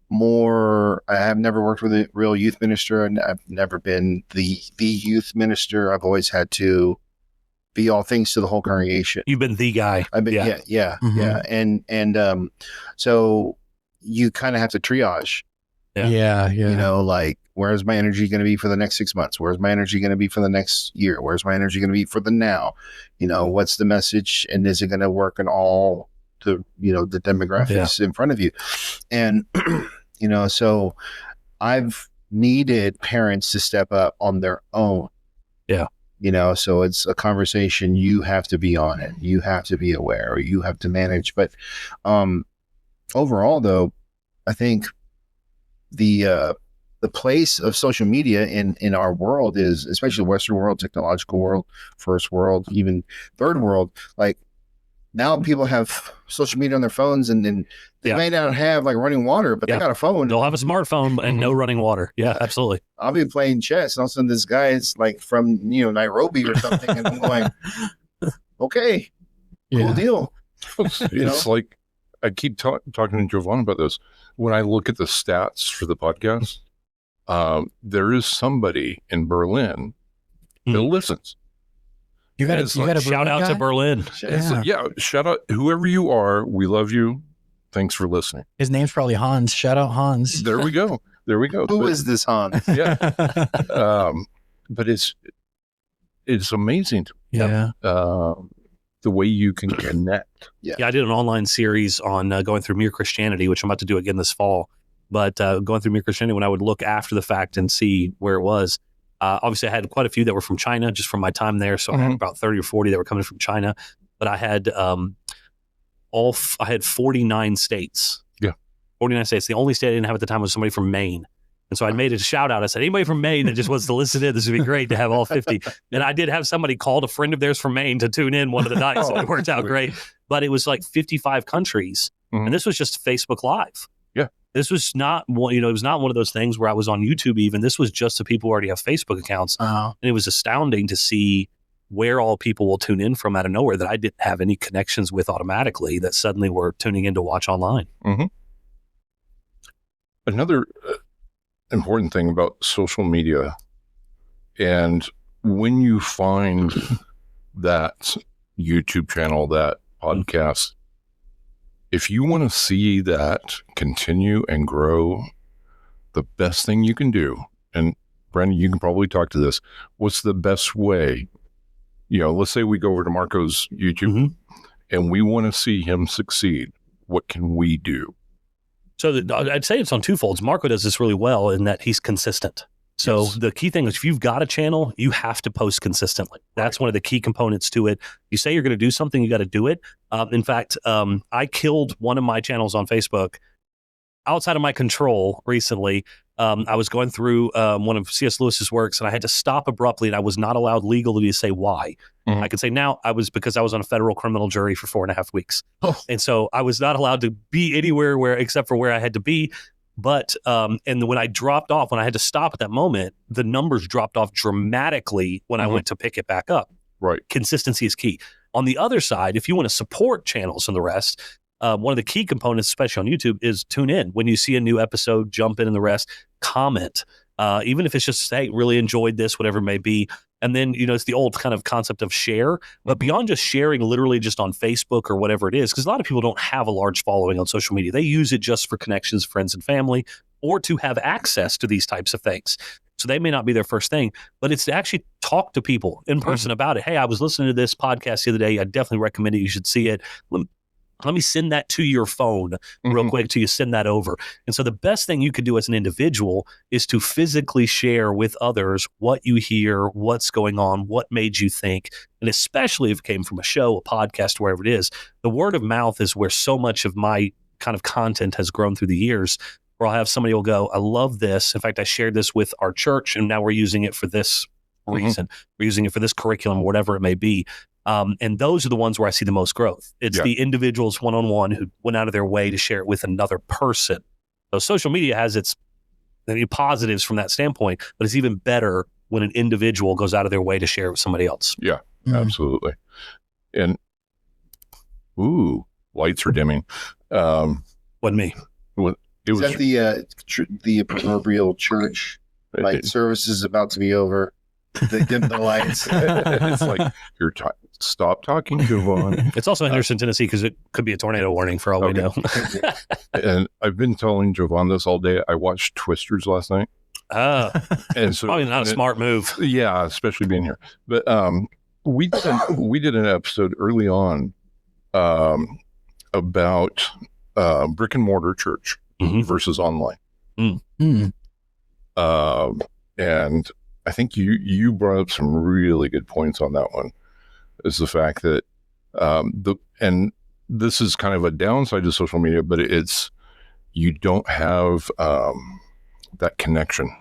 more, I have never worked with a real youth minister, and I've never been the youth minister. I've always had to be all things to the whole congregation. You've been the guy. I've been, yeah. And so you kind of have to triage. Yeah. You know, like, where's my energy going to be for the next 6 months? Where's my energy going to be for the next year? Where's my energy going to be for the now? You know, what's the message? And is it going to work in all the demographics in front of you? And, so I've needed parents to step up on their own. Yeah. So it's a conversation. You have to be on it. You have to be aware, or you have to manage. But overall, though, I think the place of social media in our world is, especially the Western world, technological world, first world, even third world, like now people have social media on their phones, and they may not have like running water, but they got a phone. They'll have a smartphone and no running water. Yeah, absolutely. I'll be playing chess, and all of a sudden this guy is like from Nairobi or something, and I'm going, okay, cool deal. It's like, I keep talking to Jovan about this. When I look at the stats for the podcast, there is somebody in Berlin that listens. You got It's you like, got a Shout out to Berlin. yeah, shout out whoever you are. We love you. Thanks for listening. His name's probably Hans. Shout out Hans. There we go. Who is this Hans? Yeah. But it's amazing. Yeah. The way you can connect. Yeah, I did an online series on going through Mere Christianity, which I'm about to do again this fall. But going through Mere Christianity, when I would look after the fact and see where it was, obviously I had quite a few that were from China, just from my time there. So I had about 30 or 40 that were coming from China. But I had I had 49 states. Yeah. 49 states. The only state I didn't have at the time was somebody from Maine. And so I made a shout out. I said, anybody from Maine that just wants to listen in, this would be great to have all 50. And I did have somebody called a friend of theirs from Maine to tune in one of the nights. So it worked out great. But it was like 55 countries. And this was just Facebook Live. Yeah. This was not one, it was not one of those things where I was on YouTube even. This was just the people who already have Facebook accounts. And it was astounding to see where all people will tune in from out of nowhere that I didn't have any connections with automatically that suddenly were tuning in to watch online. Another important thing about social media, and when you find that YouTube channel, that podcast, if you want to see that continue and grow, the best thing you can do, and Brandon, you can probably talk to this, what's the best way? Let's say we go over to Marco's YouTube and we want to see him succeed. What can we do? So I'd say it's on twofolds. Marco does this really well in that he's consistent. So the key thing is if you've got a channel, you have to post consistently. That's one of the key components to it. You say you're going to do something, you got to do it. In fact, I killed one of my channels on Facebook outside of my control recently. I was going through one of C.S. Lewis's works, and I had to stop abruptly, and I was not allowed legally to say why. I could say now because I was on a federal criminal jury for 4.5 weeks. And so I was not allowed to be anywhere except for where I had to be. But and when I dropped off, when I had to stop at that moment, the numbers dropped off dramatically when I went to pick it back up. Right. Consistency is key. On the other side, if you want to support channels and the rest, one of the key components, especially on YouTube, is tune in. When you see a new episode, jump in and the rest, comment. Even if it's just, hey, really enjoyed this, whatever it may be. And then, it's the old kind of concept of share. But beyond just sharing literally just on Facebook or whatever it is, because a lot of people don't have a large following on social media. They use it just for connections, friends, and family, or to have access to these types of things. So they may not be their first thing, but it's to actually talk to people in person about it. Hey, I was listening to this podcast the other day. I definitely recommend it. You should see it. Let me send that to your phone real quick till you send that over. And so the best thing you could do as an individual is to physically share with others what you hear, what's going on, what made you think. And especially if it came from a show, a podcast, wherever it is, the word of mouth is where so much of my kind of content has grown through the years, where I'll have somebody will go, I love this. In fact, I shared this with our church and now we're using it for this reason. We're using it for this curriculum, whatever it may be. And those are the ones where I see the most growth. It's the individuals one-on-one who went out of their way to share it with another person. So social media has its positives from that standpoint, but it's even better when an individual goes out of their way to share it with somebody else. Yeah, absolutely. And, lights are dimming. Wasn't me. It was the proverbial church light service is about to be over. They dim the lights. It's like stop talking, Jovan. It's also Henderson, Tennessee, because it could be a tornado warning for all we know. And I've been telling Jovan this all day. I watched Twisters last night. And so probably not a smart move. Yeah, especially being here. But we did an episode early on about brick and mortar church versus online. And I think you brought up some really good points on that one. Is the fact that and this is kind of a downside to social media, but it's you don't have that connection.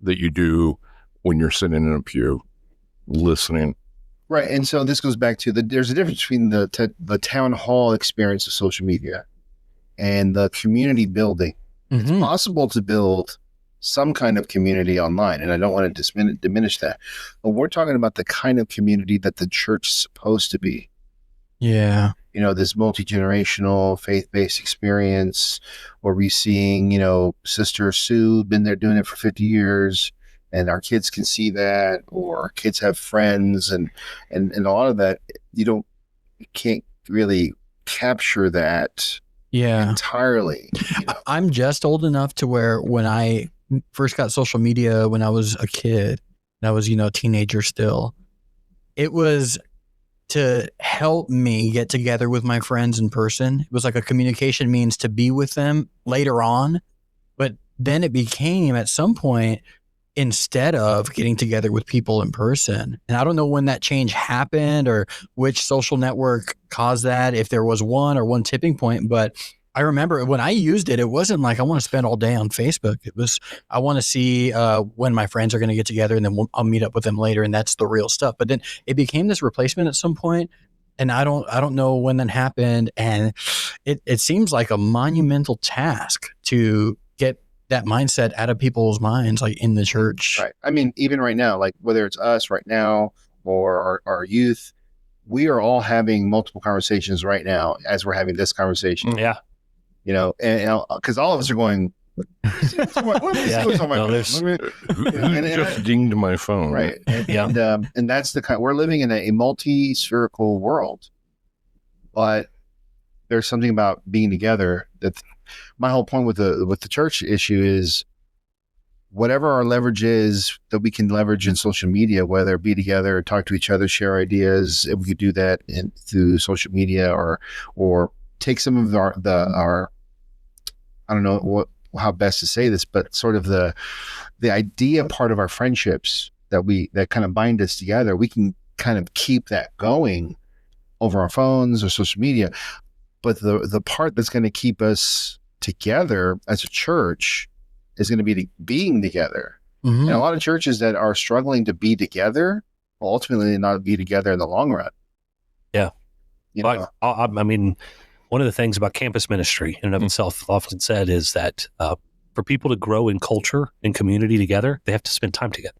That you do when you're sitting in a pew listening. Right, and so this goes back to there's a difference between the town hall experience of social media and the community building. It's possible to build some kind of community online, and I don't want to diminish that. But we're talking about the kind of community that the church is supposed to be. Yeah. This multi-generational, faith-based experience where we're seeing, Sister Sue, been there doing it for 50 years, and our kids can see that, or our kids have friends, and a lot of that you can't really capture that entirely. I'm just old enough to where when I first got social media when I was a kid, and I was, a teenager still, it was to help me get together with my friends in person. It was like a communication means to be with them later on. But then it became at some point instead of getting together with people in person. And I don't know when that change happened or which social network caused that, if there was one tipping point. But I remember when I used it, it wasn't like I want to spend all day on Facebook. It was, I want to see when my friends are going to get together, and then I'll meet up with them later. And that's the real stuff. But then it became this replacement at some point, and I don't know when that happened. And it seems like a monumental task to get that mindset out of people's minds, like in the church. Right. I mean, even right now, like whether it's us right now or our youth, we are all having multiple conversations right now as we're having this conversation. Yeah. And because all of us are going, Who just dinged my phone? Right. And that's the kind, we're living in a multi-spherical world, but there's something about being together. That my whole point with the church issue is whatever our leverage is that we can leverage in social media, whether be together, talk to each other, share ideas, if we could do that through social media, or take some of our I don't know how best to say this, but sort of the idea part of our friendships that kind of bind us together, we can kind of keep that going over our phones or social media. But the part that's going to keep us together as a church is going to be being together. Mm-hmm. And a lot of churches that are struggling to be together will ultimately not be together in the long run. Yeah. I mean, one of the things about campus ministry in and of itself often said is that for people to grow in culture and community together, they have to spend time together.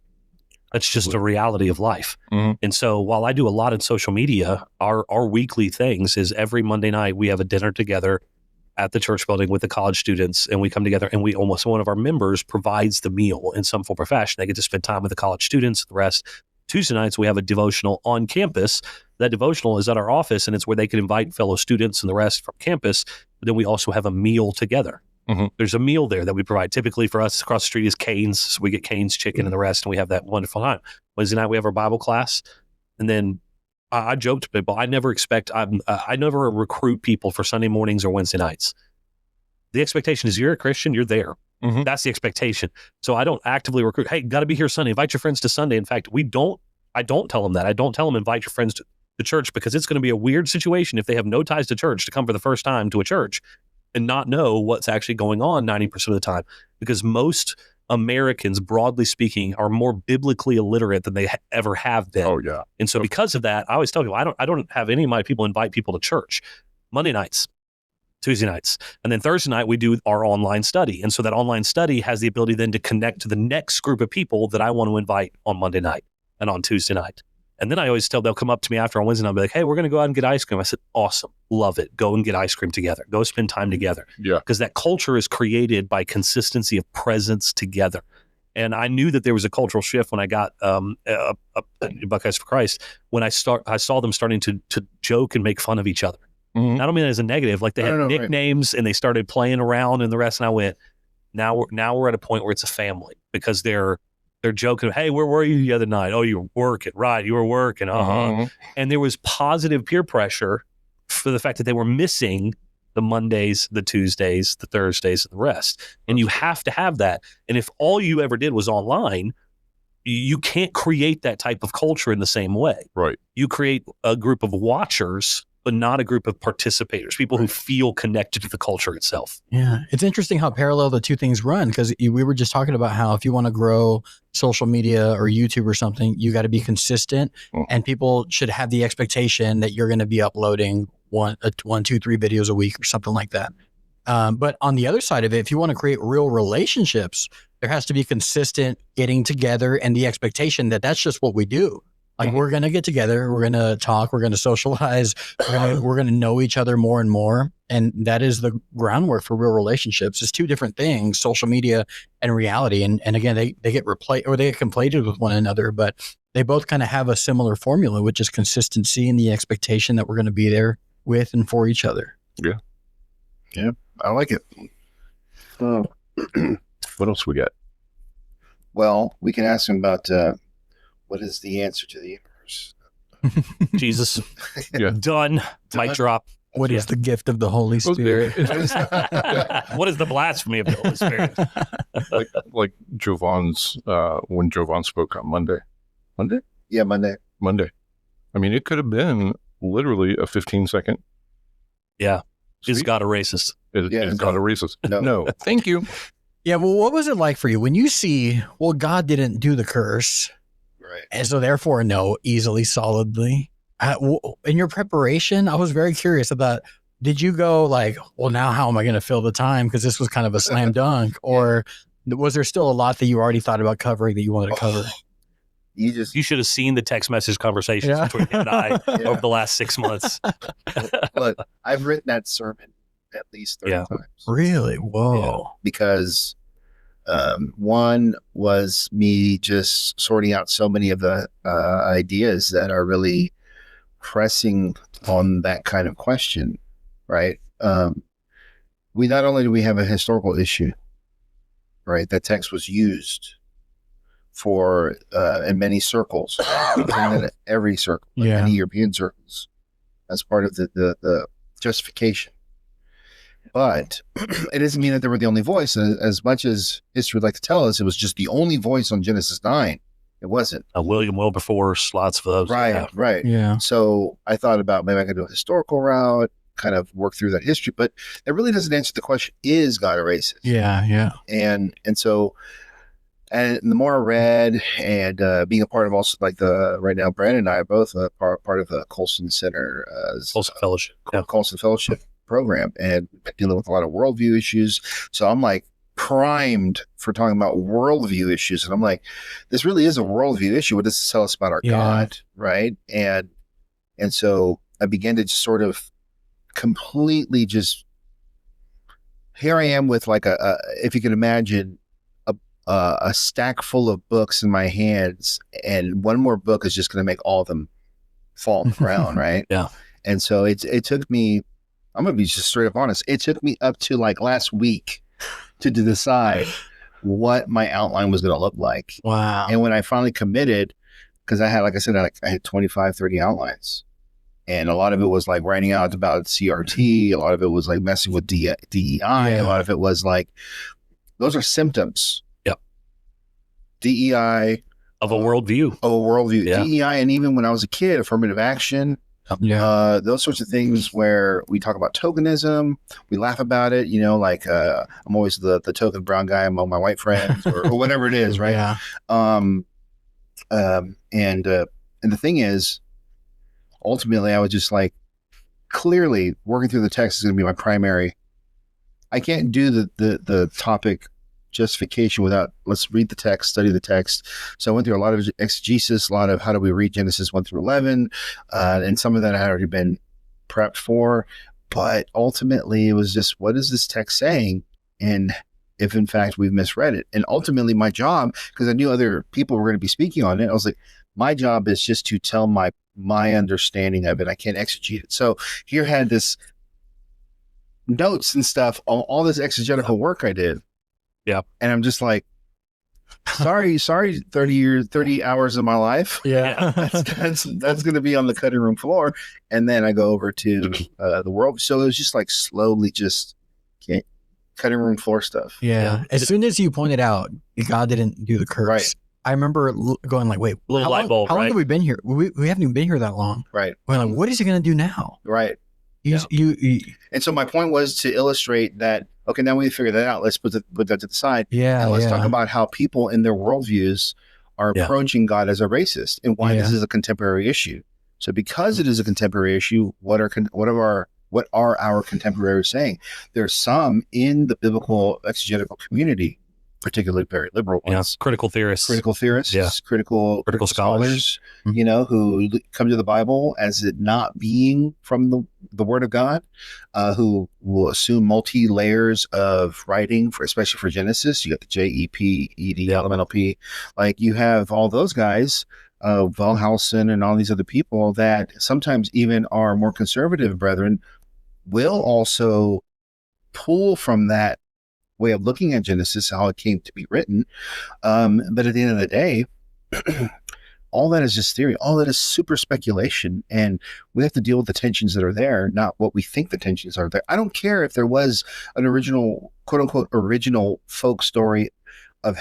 That's just a reality of life. Mm-hmm. And so while I do a lot in social media, our weekly things is every Monday night we have a dinner together at the church building with the college students, and we come together, and one of our members provides the meal in some form or fashion. They get to spend time with the college students. The rest, Tuesday nights, we have a devotional on campus. That devotional is at our office, and it's where they can invite fellow students and the rest from campus. But then we also have a meal together. Mm-hmm. There's a meal there that we provide. Typically for us across the street is Cane's. So we get Cane's chicken and the rest, and we have that wonderful time. Wednesday night, we have our Bible class. And then I joke to people, I never recruit people for Sunday mornings or Wednesday nights. The expectation is you're a Christian, you're there. Mm-hmm. That's the expectation. So I don't actively recruit, hey, got to be here Sunday. Invite your friends to Sunday. In fact, I don't tell them that. I don't tell them invite your friends to church, because it's going to be a weird situation if they have no ties to church to come for the first time to a church and not know what's actually going on 90% of the time, because most Americans, broadly speaking, are more biblically illiterate than they ever have been. Oh, yeah. And so because of that, I always tell people, I don't have any of my people invite people to church. Monday nights, Tuesday nights, and then Thursday night, we do our online study. And so that online study has the ability then to connect to the next group of people that I want to invite on Monday night and on Tuesday night. And then I always tell, they'll come up to me after on Wednesday night and be like, hey, we're going to go out and get ice cream. I said, awesome. Love it. Go and get ice cream together. Go spend time together. Yeah. Because that culture is created by consistency of presence together. And I knew that there was a cultural shift when I got Buckeyes for Christ, when I saw them starting to joke and make fun of each other. Mm-hmm. I don't mean that as a negative. Like they had nicknames, right, and they started playing around and the rest. And I went, now we're at a point where it's a family, because they're joking. Hey, where were you the other night? Oh, you were working. Right. You were working. Uh-huh. And there was positive peer pressure for the fact that they were missing the Mondays, the Tuesdays, the Thursdays, and the rest. And you have to have that. And if all you ever did was online, you can't create that type of culture in the same way. Right. You create a group of watchers, but not a group of participators, people who feel connected to the culture itself. Yeah. It's interesting how parallel the two things run, because we were just talking about how if you want to grow social media or YouTube or something, you got to be consistent, and people should have the expectation that you're going to be uploading one, 2, 3 videos a week or something like that. But on the other side of it, if you want to create real relationships, there has to be consistent getting together and the expectation that that's just what we do. Like we're going to get together, we're going to talk, we're going to socialize, we're going to know each other more and more. And that is the groundwork for real relationships. It's two different things, social media and reality. And again, they get replaced or they get conflated with one another, but they both kind of have a similar formula, which is consistency and the expectation that we're going to be there with and for each other. Yeah. Yeah. I like it. What else we got? Well, we can ask him about what is the answer to the universe? Jesus. Yeah. Done. Mic drop. What is the gift of the Holy Spirit? What is the blasphemy of the Holy Spirit? like Jovan's when Jovan spoke on Monday. Yeah, Monday. I mean, it could have been literally a 15-second. Yeah. Is Sweet. God a racist? Is God a racist? No. Thank you. Yeah, well, what was it like for you when you see, well, God didn't do the curse, Right. and so therefore, no, easily, solidly. In your preparation, I was very curious about, did you go like, well, now how am I going to fill the time? Because this was kind of a slam dunk. Or was there still a lot that you already thought about covering that you wanted to cover? You should have seen the text message conversations between him and I over the last 6 months. look, I've written that sermon at least 30 times. Really? Whoa. Because one was me just sorting out so many of the ideas that are really pressing on that kind of question, right? We not only do we have a historical issue, right? That text was used for in many circles, in every circle, many European circles, as part of the justification. But it doesn't mean that they were the only voice. As much as history would like to tell us, it was just the only voice on Genesis 9. It wasn't. William Wilberforce, lots of those. Right, right. Yeah. So I thought about maybe I could do a historical route, kind of work through that history, but it really doesn't answer the question, is God a racist? Yeah. And so, and the more I read and being a part of also like right now, Brandon and I are both part of the Colson Center, Colson Fellowship. Colson Fellowship program, and dealing with a lot of worldview issues. So I'm like primed for talking about worldview issues. And I'm like, this really is a worldview issue. What does this tell us about our God? Right. And so I began to just sort of completely just, here I am with like if you can imagine a stack full of books in my hands, and one more book is just going to make all of them fall on the ground. Right. Yeah. And so it took me, I'm going to be just straight up honest. It took me up to like last week to decide what my outline was going to look like. Wow. And when I finally committed, because I had, like I said, I had 25, 30 outlines. And a lot of it was like writing out about CRT. A lot of it was like messing with DEI. A lot of it was like, those are symptoms. Yep. DEI. Of a worldview. Yeah. DEI. And even when I was a kid, affirmative action. Those sorts of things where we talk about tokenism, we laugh about it, like I'm always the token brown guy among my white friends or whatever it is, right? Yeah. And the thing is, ultimately, I was just like, clearly working through the text is going to be my primary. I can't do the topic justification without, let's read the text, study the text. So I went through a lot of exegesis, a lot of how do we read Genesis 1 through 11, and some of that I had already been prepped for, but ultimately it was just, what is this text saying? And if in fact we've misread it. And ultimately my job, because I knew other people were going to be speaking on it, I was like, my job is just to tell my understanding of it. I can't exegete it. So here had this notes and stuff, all this exegetical work I did. Yeah. And I'm just like, sorry, 30 hours of my life. Yeah. That's going to be on the cutting room floor. And then I go over to the world. So it was just like slowly just cutting room floor stuff. Yeah. As soon as you pointed out God didn't do the curse, Right. I remember going like, wait, Little light bulb, how long right? have we been here? We haven't even been here that long. Right. We're like, what is he going to do now? Right. You And so my point was to illustrate that, okay, now we figure that out. Let's put that to the side. yeah. And let's talk about how people in their worldviews are approaching God as a racist and why this is a contemporary issue. So because it is a contemporary issue, what are our contemporaries saying? There's some in the biblical exegetical community particularly very liberal ones. Critical theorists. Critical theorists, critical scholars, who come to the Bible as it not being from the Word of God, who will assume multi layers of writing, especially for Genesis. You got the JEP, LMNOP. Like you have all those guys, Wellhausen and all these other people that sometimes even our more conservative brethren will also pull from that way of looking at Genesis, how it came to be written. But at the end of the day, all that is just theory. All that is super speculation. And we have to deal with the tensions that are there, not what we think the tensions are there. I don't care if there was an original, quote unquote, original folk story of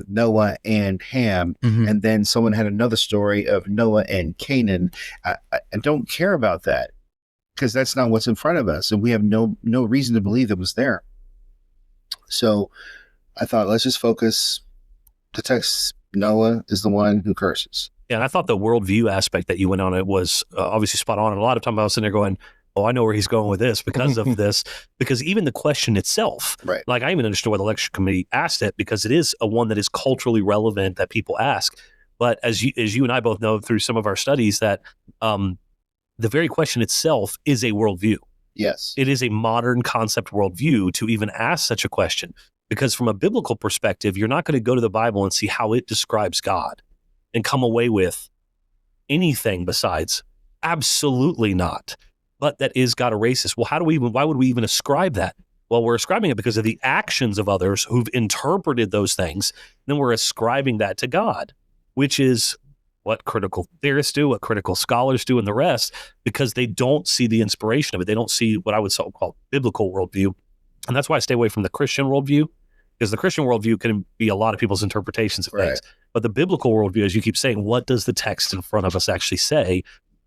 Noah and Ham, and then someone had another story of Noah and Canaan. I don't care about that because that's not what's in front of us. And we have no reason to believe it was there. So I thought, let's just focus. The text, Noah is the one who curses. Yeah, and I thought the worldview aspect that you went on, it was obviously spot on. And a lot of time I was sitting there going, oh, I know where he's going with this because of this. Because even the question itself, right? Like I even understood why the lecture committee asked it, because it is one that is culturally relevant that people ask. But as you and I both know through some of our studies that the very question itself is a worldview. Yes. It is a modern concept worldview to even ask such a question, because from a biblical perspective, you're not going to go to the Bible and see how it describes God and come away with anything besides absolutely not. But that is God a racist? Well, why would we even ascribe that? Well, we're ascribing it because of the actions of others who've interpreted those things. Then we're ascribing that to God, which is what critical theorists do, what critical scholars do, and the rest, because they don't see the inspiration of it. They don't see what I would call biblical worldview. And that's why I stay away from the Christian worldview, because the Christian worldview can be a lot of people's interpretations of things. But the biblical worldview, as you keep saying, what does the text in front of us actually say?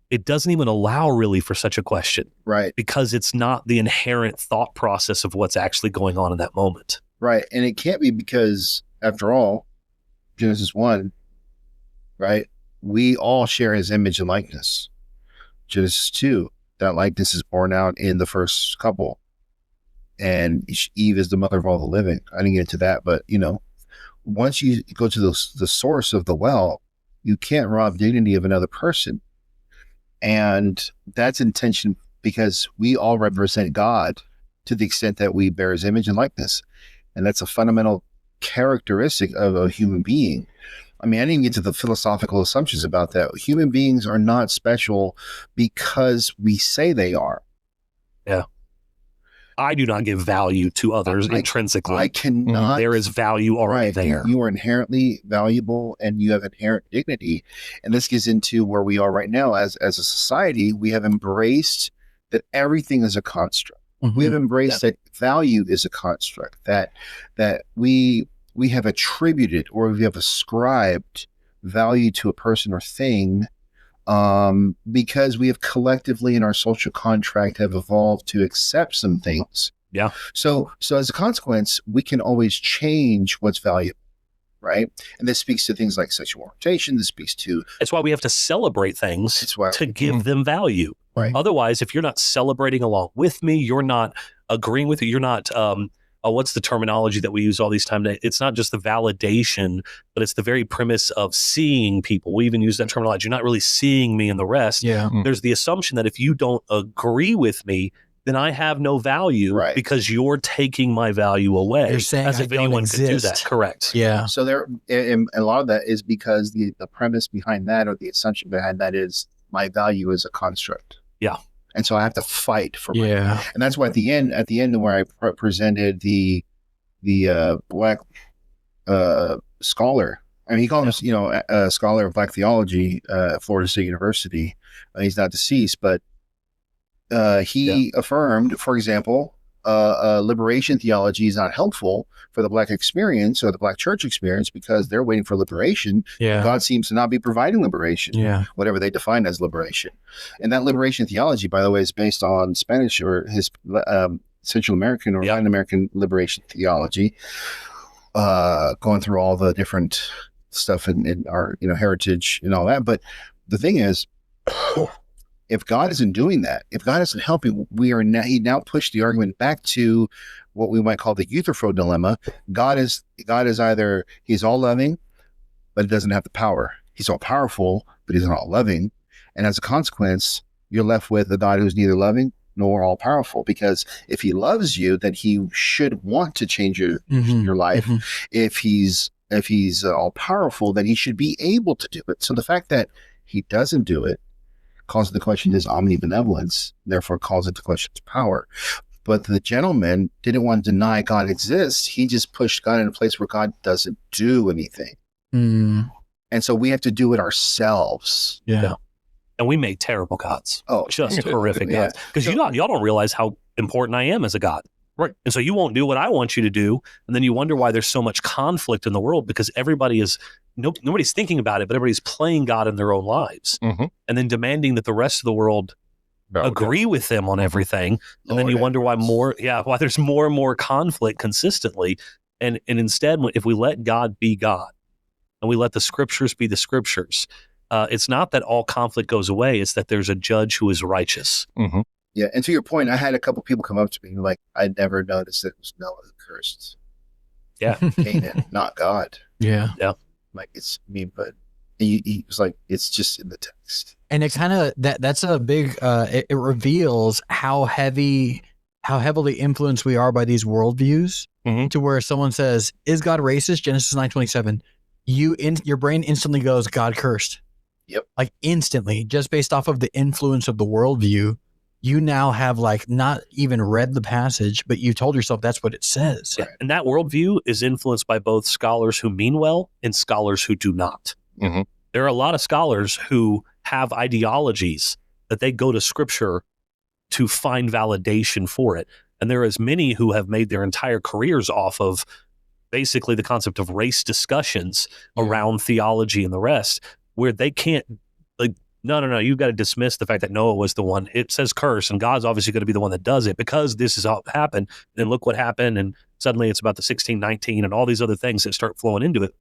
It doesn't even allow really for such a question. Right. Because it's not the inherent thought process of what's actually going on in that moment. Right. And it can't be because, after all, Genesis 1, right? We all share his image and likeness. Genesis 2, that likeness is born out in the first couple. And Eve is the mother of all the living. I didn't get into that, but, once you go to the source of the well, you can't rob dignity of another person. And that's intention because we all represent God to the extent that we bear his image and likeness. And that's a fundamental characteristic of a human being. I mean, I didn't even get to the philosophical assumptions about that. Human beings are not special because we say they are. Yeah. I do not give value to others intrinsically. I cannot. There is value already there. You are inherently valuable and you have inherent dignity. And this gets into where we are right now as a society. We have embraced that everything is a construct. We have embraced that value is a construct, that we have attributed or we have ascribed value to a person or thing because we have collectively in our social contract have evolved to accept some things. Yeah. So as a consequence, we can always change what's valuable, right? And this speaks to things like sexual orientation. This speaks to... It's why we have to celebrate things to give them value. Right. Otherwise, if you're not celebrating along with me, you're not agreeing with it, you're not... what's the terminology that we use all these times? It's not just the validation, but it's the very premise of seeing people. We even use that terminology. You're not really seeing me and the rest. Yeah. There's the assumption that if you don't agree with me, then I have no value because you're taking my value away. You're saying as if anyone could do that. Correct. Yeah. So and a lot of that is because the premise behind that or the assumption behind that is my value is a construct. Yeah. And so I have to fight for my, and that's why at the end where I presented the black scholar. I mean, he called him, a scholar of black theology at Florida State University. He's not deceased, but he affirmed, for example, liberation theology is not helpful for the black experience or the black church experience because they're waiting for liberation. Yeah. God seems to not be providing liberation. Yeah. Whatever they define as liberation. And that liberation theology, by the way, is based on Spanish or his Central American or Latin American liberation theology, going through all the different stuff in our heritage and all that. But the thing is, if God isn't doing that, if God isn't helping, he now pushed the argument back to what we might call the Euthyphro dilemma. God is either he's all loving, but he doesn't have the power. He's all powerful, but he's not all loving. And as a consequence, you're left with a God who's neither loving nor all powerful, because if he loves you, then he should want to change your life. Mm-hmm. If he's all powerful, then he should be able to do it. So the fact that he doesn't do it calls into question his omnibenevolence, therefore calls into question his power. But the gentleman didn't want to deny God exists. He just pushed God in a place where God doesn't do anything. Mm. And so we have to do it ourselves. Yeah. And we make terrible gods. Oh, Just horrific yeah. gods. Because y'all don't realize how important I am as a god. Right. And so you won't do what I want you to do. And then you wonder why there's so much conflict in the world, because nobody's thinking about it, but everybody's playing God in their own lives. Mm-hmm. And then demanding that the rest of the world agree with them on everything. And then you wonder why there's more and more conflict consistently. And instead, if we let God be God and we let the scriptures be the scriptures, it's not that all conflict goes away. It's that there's a judge who is righteous. Mm-hmm. Yeah. And to your point, I had a couple people come up to me like, I never noticed that it was Noah who cursed. Yeah. Canaan, not God. Yeah. Like, it's me, but he was like, it's just in the text. And it kind of that's a big it reveals how heavily influenced we are by these worldviews, Mm-hmm. to where someone says, is God racist? Genesis 9:27. Your brain instantly goes, God cursed. Yep. Like instantly, just based off of the influence of the worldview, you now have like not even read the passage, but you told yourself that's what it says. Yeah. And that worldview is influenced by both scholars who mean well and scholars who do not. Mm-hmm. There are a lot of scholars who have ideologies that they go to scripture to find validation for it. And there are as many who have made their entire careers off of basically the concept of race discussions around theology and the rest, where they can't, like, no, you've got to dismiss the fact that Noah was the one. It says curse, and God's obviously going to be the one that does it because this is how it happened. And then look what happened, and suddenly it's about the 1619 and all these other things that start flowing into it.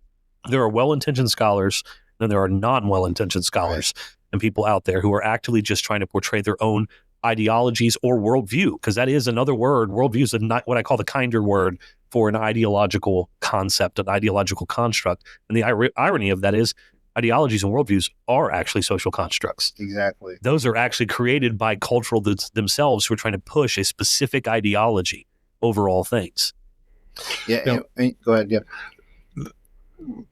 There are well-intentioned scholars, and there are non-well-intentioned scholars, and people out there who are actively just trying to portray their own ideologies or worldview, because that is another word. Worldview is what I call the kinder word for an ideological concept, an ideological construct. And the irony of that is ideologies and worldviews are actually social constructs. Exactly. Those are actually created by cultural themselves who are trying to push a specific ideology over all things. Yeah. Now, Go ahead. Yeah.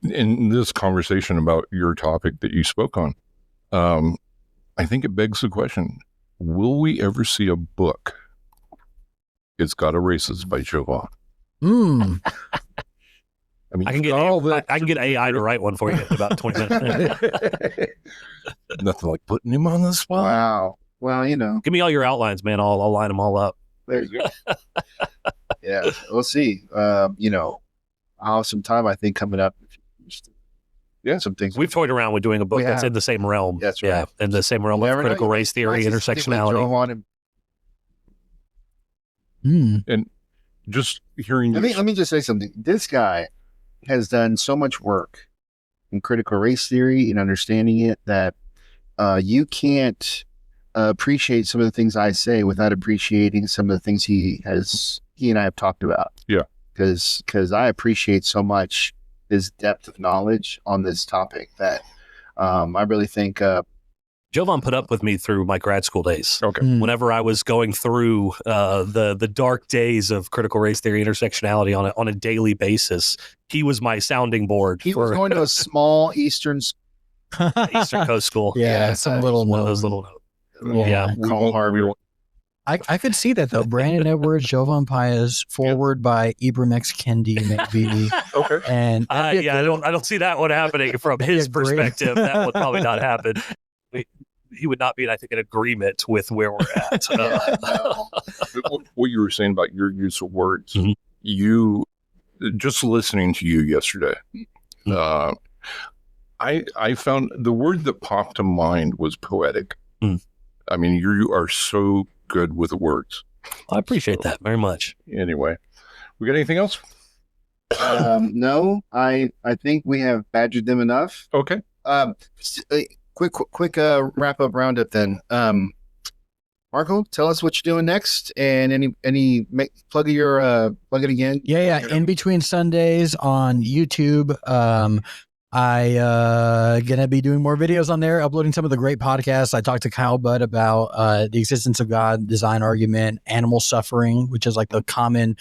In this conversation about your topic that you spoke on, I think it begs the question, will we ever see a book? It's Got Erases by Jovan. Mm. I mean, I can get AI to write one for you in about 20 minutes. Nothing like putting him on the spot. Wow. Well, Give me all your outlines, man. I'll line them all up. there you go. Yeah. We'll see. I'll have some time, I think, coming up. Yeah. Some things. We've toyed around with doing a book We that's have. in the same realm. That's right. Yeah, in the same realm Never of know. critical You race theory, might just stick with intersectionality. Jovan Mm. Just hearing Let me just say something. This guy has done so much work in critical race theory and understanding it that you can't appreciate some of the things I say without appreciating some of the things he and I have talked about. Yeah. Because I appreciate so much his depth of knowledge on this topic that I really think Jovan put up with me through my grad school days. Okay. Mm. Whenever I was going through the dark days of critical race theory, intersectionality on a daily basis, he was my sounding board. he was going to a small Eastern Eastern Coast School. Yeah, some little One of known. those little. Yeah. Carl Harvey. I could see that though. Brandon Edward, Jovan Paez, forward by Ibram X. Kendi, maybe. Okay. And I don't see that one happening from his That'd be great. perspective. That would probably not happen. He would not be, I think, in agreement with where we're at. What you were saying about your use of words, Mhm. you just listening to you yesterday, I found the word that popped to mind was poetic. Mm. I mean, you are so good with words. I appreciate that very much. Anyway, we got anything else? No, I think we have badgered them enough. Okay. quick wrap up roundup then. Marco, tell us what you're doing next, and plug it again. Yeah. In Between Sundays on YouTube. I gonna be doing more videos on there, uploading some of the great podcasts. I talked to Kyle Budd about the existence of God, design argument, animal suffering, which is like the common,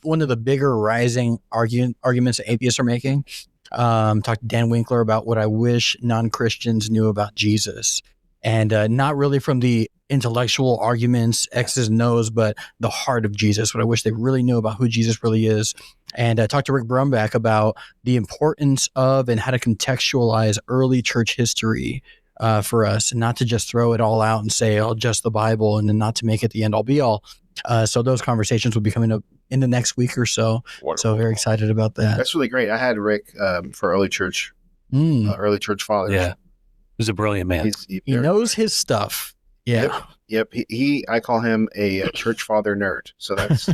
one of the bigger rising arguments that atheists are making. Talked to Dan Winkler about what I wish non-Christians knew about Jesus, and not really from the intellectual arguments, X's and O's, but the heart of Jesus, what I wish they really knew about who Jesus really is. And I talked to Rick Brumback about the importance of and how to contextualize early church history for us, and not to just throw it all out and say, oh, just the Bible, and then not to make it the end all be all. So those conversations will be coming up in the next week or so. Wonderful. So very excited about that. That's really great. I had Rick for early church fathers. Yeah. He's a brilliant man. He knows his stuff. Yeah. Yep. I call him a church father nerd. So that's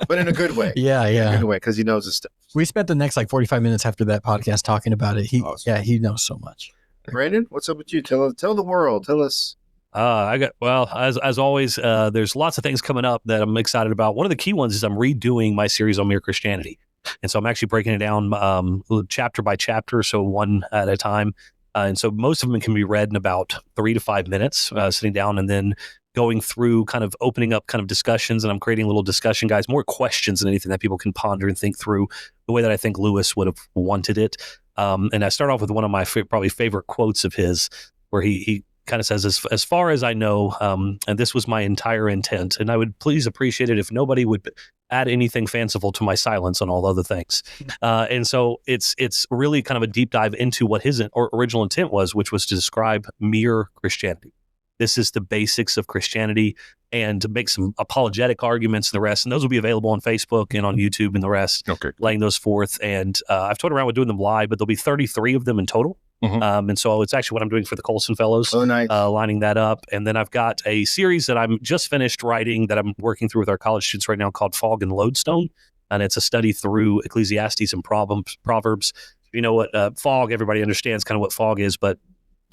but in a good way. Yeah. In a good way, because he knows his stuff. We spent the next 45 minutes after that podcast talking about it. Awesome. He knows so much. Brandon, what's up with you? Tell the world. Tell us. As always, there's lots of things coming up that I'm excited about. One of the key ones is I'm redoing my series on Mere Christianity. And so I'm actually breaking it down chapter by chapter, so one at a time. And so most of them can be read in about 3 to 5 minutes, sitting down and then going through, kind of opening up kind of discussions. And I'm creating little discussion guides, more questions than anything that people can ponder and think through the way that I think Lewis would have wanted it. And I start off with one of my probably favorite quotes of his, where he kind of says, as far as I know, and this was my entire intent, and I would please appreciate it if nobody would add anything fanciful to my silence on all other things. And so it's really kind of a deep dive into what his original intent was, which was to describe mere Christianity. This is the basics of Christianity, and to make some apologetic arguments and the rest. And those will be available on Facebook and on YouTube and the rest, laying those forth. And I've toyed around with doing them live, but there'll be 33 of them in total. Mm-hmm. And so it's actually what I'm doing for the Colson Fellows. Oh, nice. Lining that up. And then I've got a series that I'm just finished writing that I'm working through with our college students right now called Fog and Lodestone. And it's a study through Ecclesiastes and Proverbs. You know what fog, everybody understands kind of what fog is, but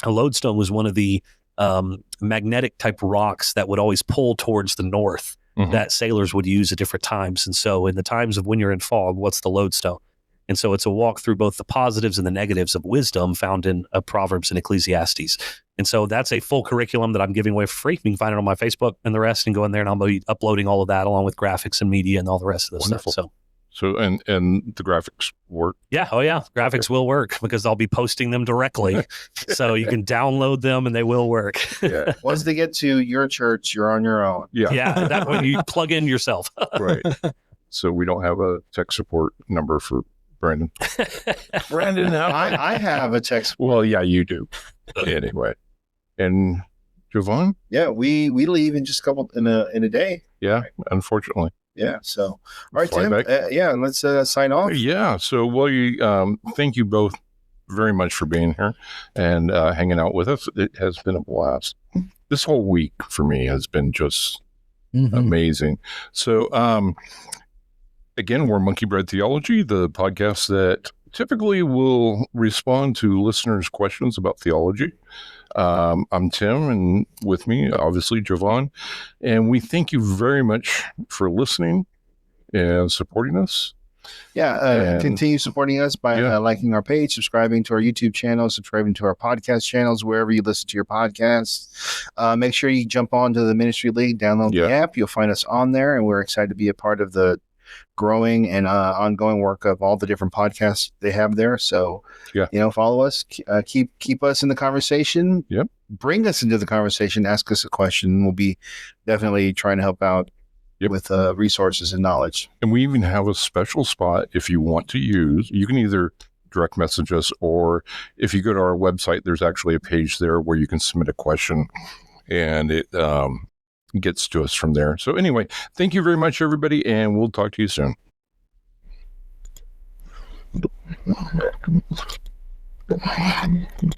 a lodestone was one of the magnetic type rocks that would always pull towards the north that sailors would use at different times. And so in the times of when you're in fog, what's the lodestone? And so it's a walk through both the positives and the negatives of wisdom found in Proverbs and Ecclesiastes. And so that's a full curriculum that I'm giving away for free. You can find it on my Facebook and the rest, and go in there, and I'll be uploading all of that along with graphics and media and all the rest of the stuff. So and the graphics work? Yeah. Oh, yeah. Graphics will work because I'll be posting them directly. So you can download them and they will work. Yeah. Once they get to your church, you're on your own. Yeah. Yeah. That when you plug in yourself. Right. So we don't have a tech support number for Brandon. Brandon, I have a text. Well, yeah, you do. Anyway. And Jovan? Yeah, we leave in just in a day. Yeah, unfortunately. Yeah. So, all right, Tim. Let's sign off. Yeah. So, thank you both very much for being here and hanging out with us. It has been a blast. This whole week for me has been just amazing. So, again, we're Monkey Bread Theology, the podcast that typically will respond to listeners' questions about theology. I'm Tim, and with me, obviously, Jovan. And we thank you very much for listening and supporting us. Yeah, continue supporting us by liking our page, subscribing to our YouTube channel, subscribing to our podcast channels, wherever you listen to your podcasts. Make sure you jump onto the Ministry League, download the app. You'll find us on there, and we're excited to be a part of the growing and ongoing work of all the different podcasts they have there. So, follow us, keep us in the conversation. Yep. Bring us into the conversation, ask us a question. We'll be definitely trying to help out with resources and knowledge. And we even have a special spot if you want to use. You can either direct message us, or if you go to our website, there's actually a page there where you can submit a question, and it gets to us from there. So anyway, thank you very much, everybody, and we'll talk to you soon.